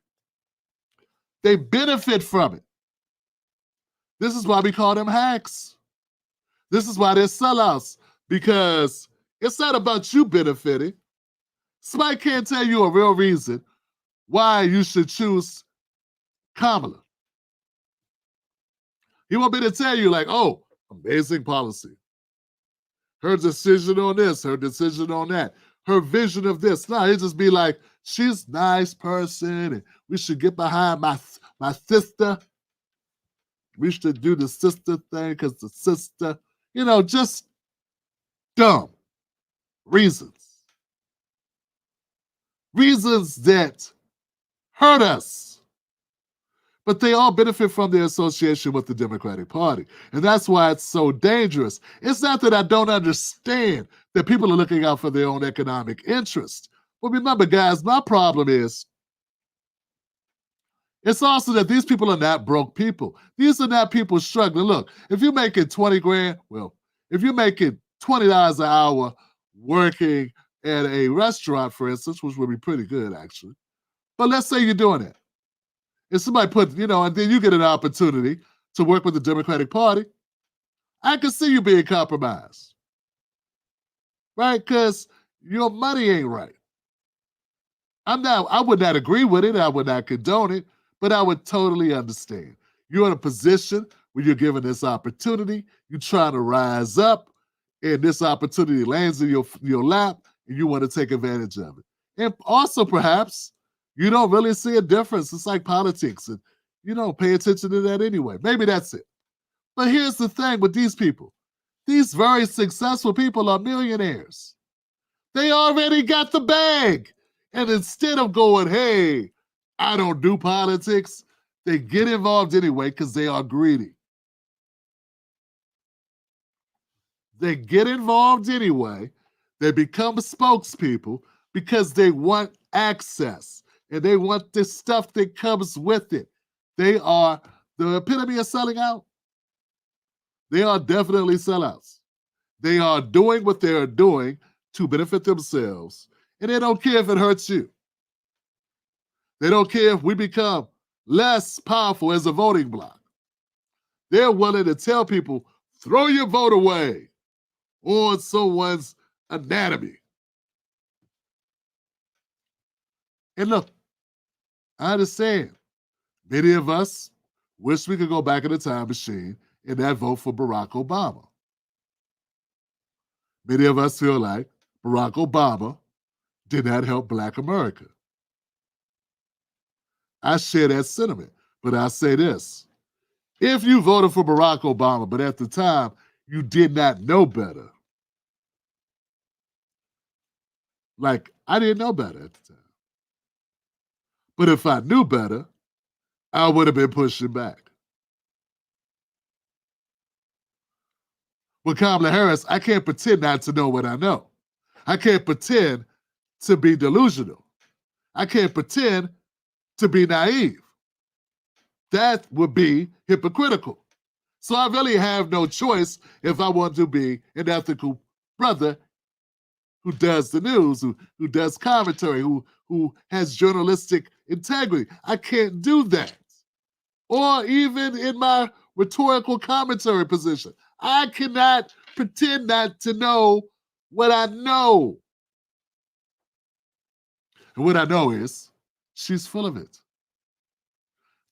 they benefit from it. This is why we call them hacks. This is why they're sellouts, because It's not about you benefiting. Somebody can't tell you a real reason why you should choose Kamala. He want me to tell you like, oh, amazing policy. Her decision on this, her decision on that, her vision of this. No, he'd just be like, she's a nice person and we should get behind my sister. We should do the sister thing because the sister, just dumb reasons. Reasons that hurt us. But they all benefit from their association with the Democratic Party. And that's why it's so dangerous. It's not that I don't understand that people are looking out for their own economic interest. But remember, guys, my problem is it's also that these people are not broke people. These are not people struggling. Look, if you're making 20 grand, well, if you're making $20 an hour working at a restaurant, for instance, which would be pretty good, actually. But let's say you're doing it. If somebody put, and then you get an opportunity to work with the Democratic Party, I can see you being compromised, right? Because your money ain't right. I would not agree with it. I would not condone it, but I would totally understand. You're in a position where you're given this opportunity, you're trying to rise up, and this opportunity lands in your lap, and you want to take advantage of it. And also, perhaps, you don't really see a difference. It's like politics, and you don't pay attention to that anyway. Maybe that's it. But here's the thing with these people. These very successful people are millionaires. They already got the bag. And instead of going, hey, I don't do politics, they get involved anyway because they are greedy. They get involved anyway. They become spokespeople because they want access. And they want the stuff that comes with it. They are the epitome of selling out. They are definitely sellouts. They are doing what they are doing to benefit themselves. And they don't care if it hurts you. They don't care if we become less powerful as a voting bloc. They're willing to tell people, throw your vote away on someone's anatomy. And look, I understand. Many of us wish we could go back in the time machine and that vote for Barack Obama. Many of us feel like Barack Obama did not help Black America. I share that sentiment, but I say this. If you voted for Barack Obama, but at the time you did not know better, like I didn't know better at the time. But if I knew better, I would have been pushing back. With Kamala Harris, I can't pretend not to know what I know. I can't pretend to be delusional. I can't pretend to be naive. That would be hypocritical. So I really have no choice if I want to be an ethical brother who does the news, who does commentary, who has journalistic integrity. I can't do that. Or even in my rhetorical commentary position, I cannot pretend not to know what I know. And what I know is she's full of it.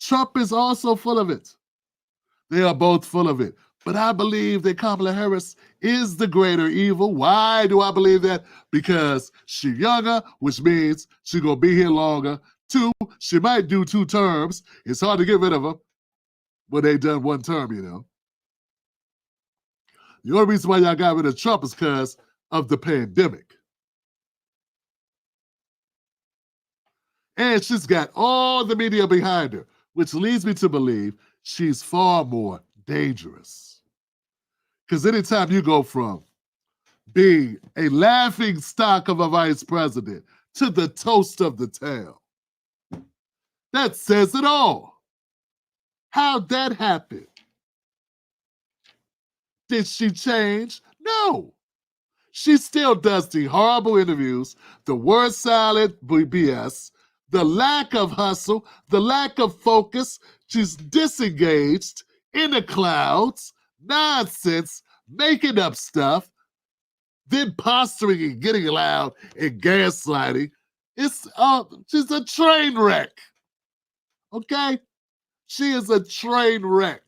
Trump is also full of it. They are both full of it. But I believe that Kamala Harris is the greater evil. Why do I believe that? Because she's younger, which means she's going to be here longer. 2, she might do 2 terms. It's hard to get rid of her when they done 1 term, The only reason why y'all got rid of Trump is because of the pandemic. And she's got all the media behind her, which leads me to believe she's far more dangerous. Because anytime you go from being a laughing stock of a vice president to the toast of the town, that says it all. How'd that happen? Did she change? No. She still does the horrible interviews, the word salad BS, the lack of hustle, the lack of focus. She's disengaged, in the clouds, nonsense, making up stuff. then posturing and getting loud and gaslighting. She's a train wreck. Okay? She is a train wreck.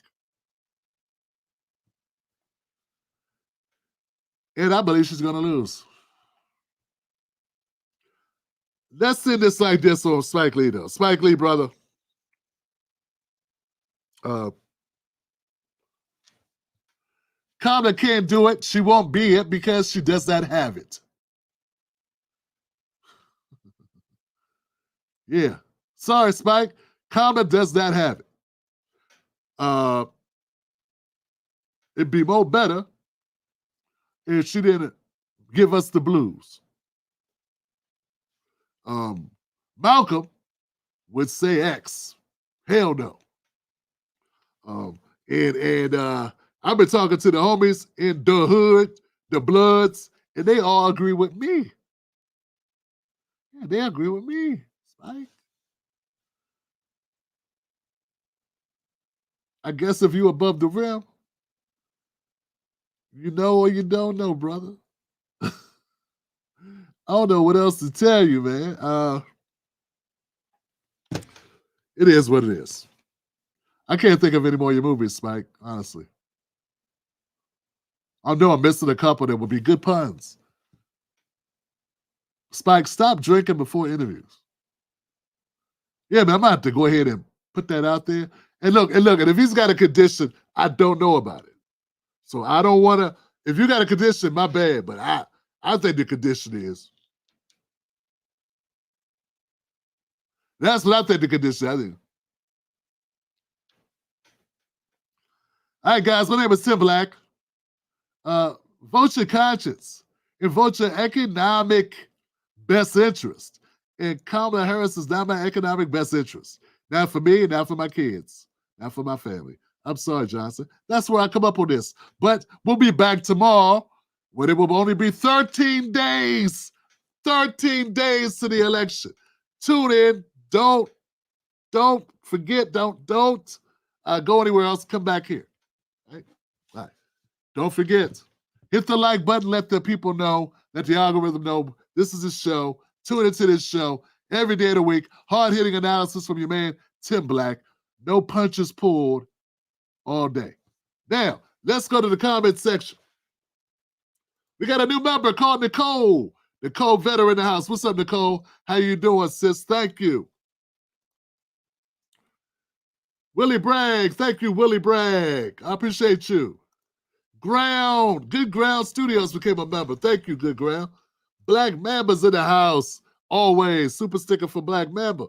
And I believe she's going to lose. Let's end this like this on Spike Lee, though. Spike Lee, brother. Kamala can't do it. She won't be it because she does not have it. Yeah. Sorry, Spike. Kamala does not have it. It'd be more better if she didn't give us the blues. Malcolm would say X. Hell no. I've been talking to the homies in the hood, the Bloods, and they all agree with me. Yeah, they agree with me, Spike. I guess if you above the rim, you know or you don't know, brother. I don't know what else to tell you, man. It is what it is. I can't think of any more of your movies, Spike, honestly. I know I'm missing a couple that would be good puns. Spike, stop drinking before interviews. Yeah, man, I'm gonna have to go ahead and put that out there. And look, and if he's got a condition, I don't know about it. So I don't want to, if you got a condition, my bad, but I think the condition is. That's what I think the condition, I think. All right, guys, my name is Tim Black. Vote your conscience and vote your economic best interest. And Kamala Harris is not my economic best interest. Not for me, not for my kids, not for my family. I'm sorry, Johnson. That's where I come up with this. But we'll be back tomorrow when it will only be 13 days. 13 days to the election. Tune in. Don't forget. Don't go anywhere else. Come back here. All right. Don't forget. Hit the like button. Let the people know. Let the algorithm know this is a show. Tune into this show every day of the week. Hard-hitting analysis from your man, Tim Black. No punches pulled all day. Now, let's go to the comment section. We got a new member called Nicole. Nicole Vetter in the house. What's up, Nicole? How you doing, sis? Thank you. Willie Bragg. Thank you, Willie Bragg. I appreciate you. Ground. Good Ground Studios became a member. Thank you, Good Ground. Black Mamba's in the house. Always. Super sticker for Black Mamba.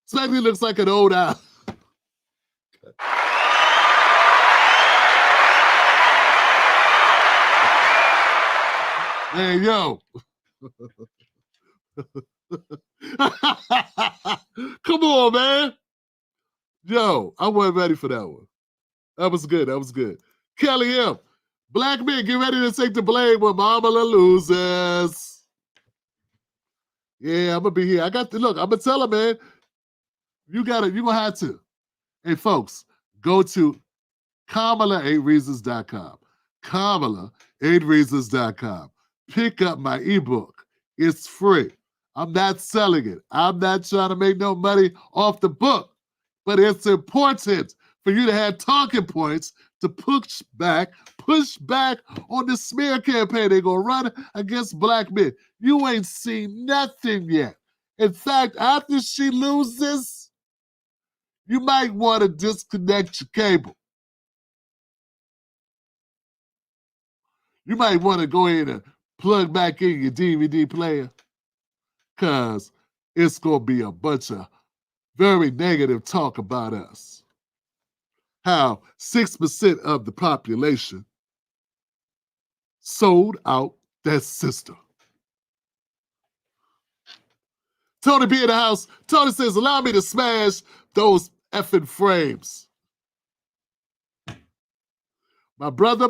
Slightly looks like an old owl. Hey, yo. Come on, man. Yo, I wasn't ready for that one. That was good. That was good. Kelly M. Black men, get ready to take the blame when Mama loses. Yeah, I'm going to be here. I got to look. I'm going to tell her, man. You're going to have to. Hey, folks, go to Kamala8reasons.com. Kamala8reasons.com. Pick up my ebook. It's free. I'm not selling it. I'm not trying to make no money off the book. But it's important for you to have talking points to push back on the smear campaign they're going to run against black men. You ain't seen nothing yet. In fact, after she loses, you might want to disconnect your cable. You might want to go ahead and plug back in your DVD player because it's going to be a bunch of very negative talk about us. How 6% of the population sold out that system. Tony B in the house. Tony says, allow me to smash those effing frames. My brother.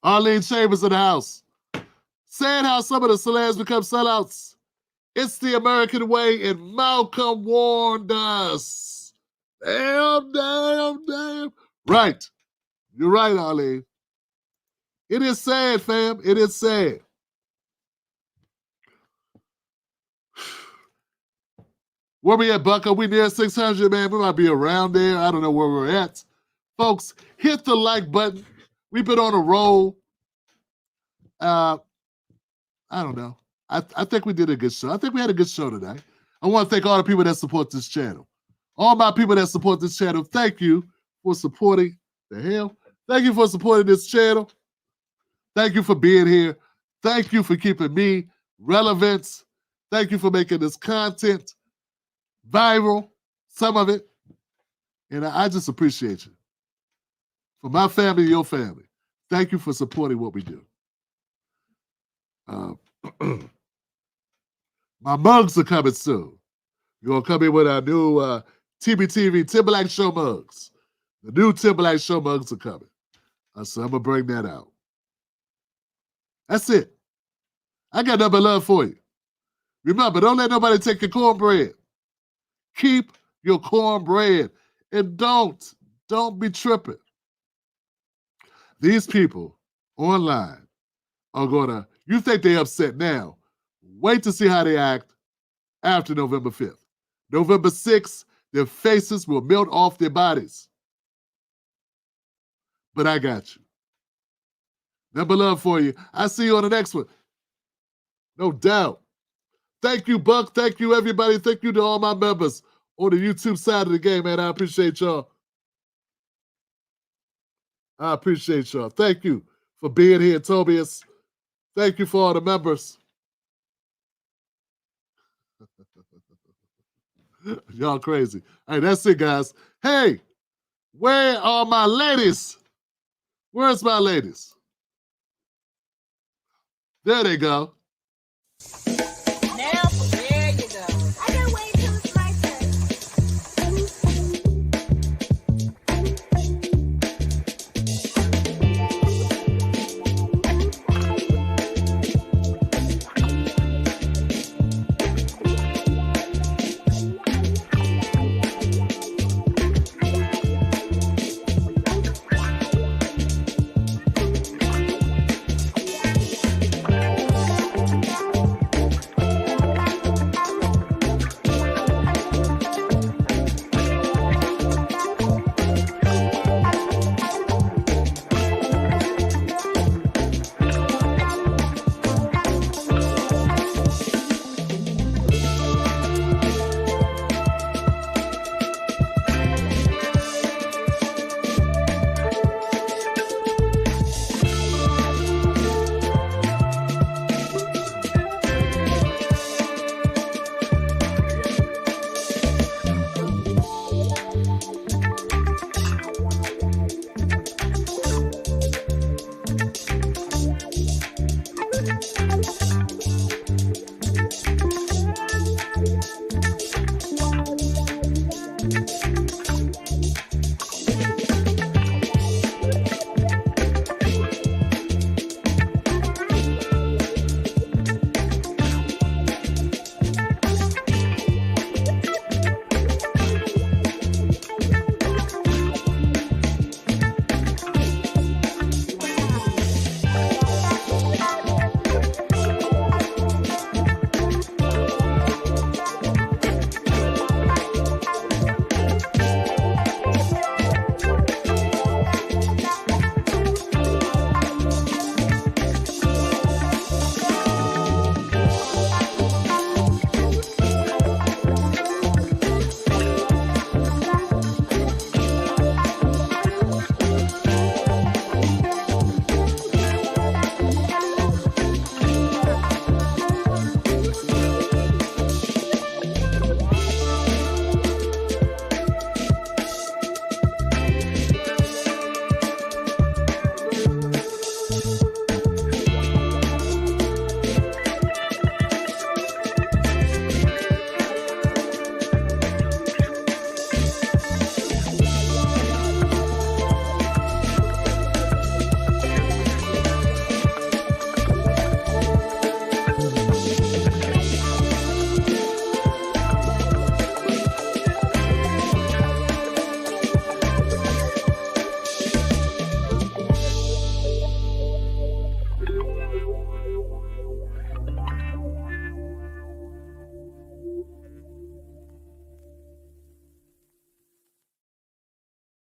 Arlene Chambers in the house. Saying how some of the celebs become sellouts. It's the American way, and Malcolm warned us. Damn. Right. You're right, Arlene. It is sad, fam. It is sad. Where we at, Buck? Are we near 600, man? We might be around there. I don't know where we're at. Folks, hit the like button. We've been on a roll. I don't know. I think we did a good show. I think we had a good show today. I want to thank all the people that support this channel. All my people that support this channel, thank you for supporting the hell. Thank you for supporting this channel. Thank you for being here. Thank you for keeping me relevant. Thank you for making this content viral, some of it. And I just appreciate you. For my family, your family, thank you for supporting what we do. My mugs are coming soon. You're going to come in with our new TBTV Timberlake Show mugs. The new Timberlake Show mugs are coming. So I'm going to bring that out. That's it. I got nothing but love for you. Remember, don't let nobody take your cornbread. Keep your cornbread. And don't be tripping. These people online are gonna, you think they upset now. Wait to see how they act after November 5th. November 6th, their faces will melt off their bodies. But I got you. Number love for you. I see you on the next one. No doubt. Thank you, Buck. Thank you, everybody. Thank you to all my members on the YouTube side of the game, man. I appreciate y'all. I appreciate y'all. Thank you for being here, Tobias. Thank you for all the members. Y'all crazy. Hey, that's it, guys. Hey, where are my ladies? Where's my ladies? There they go.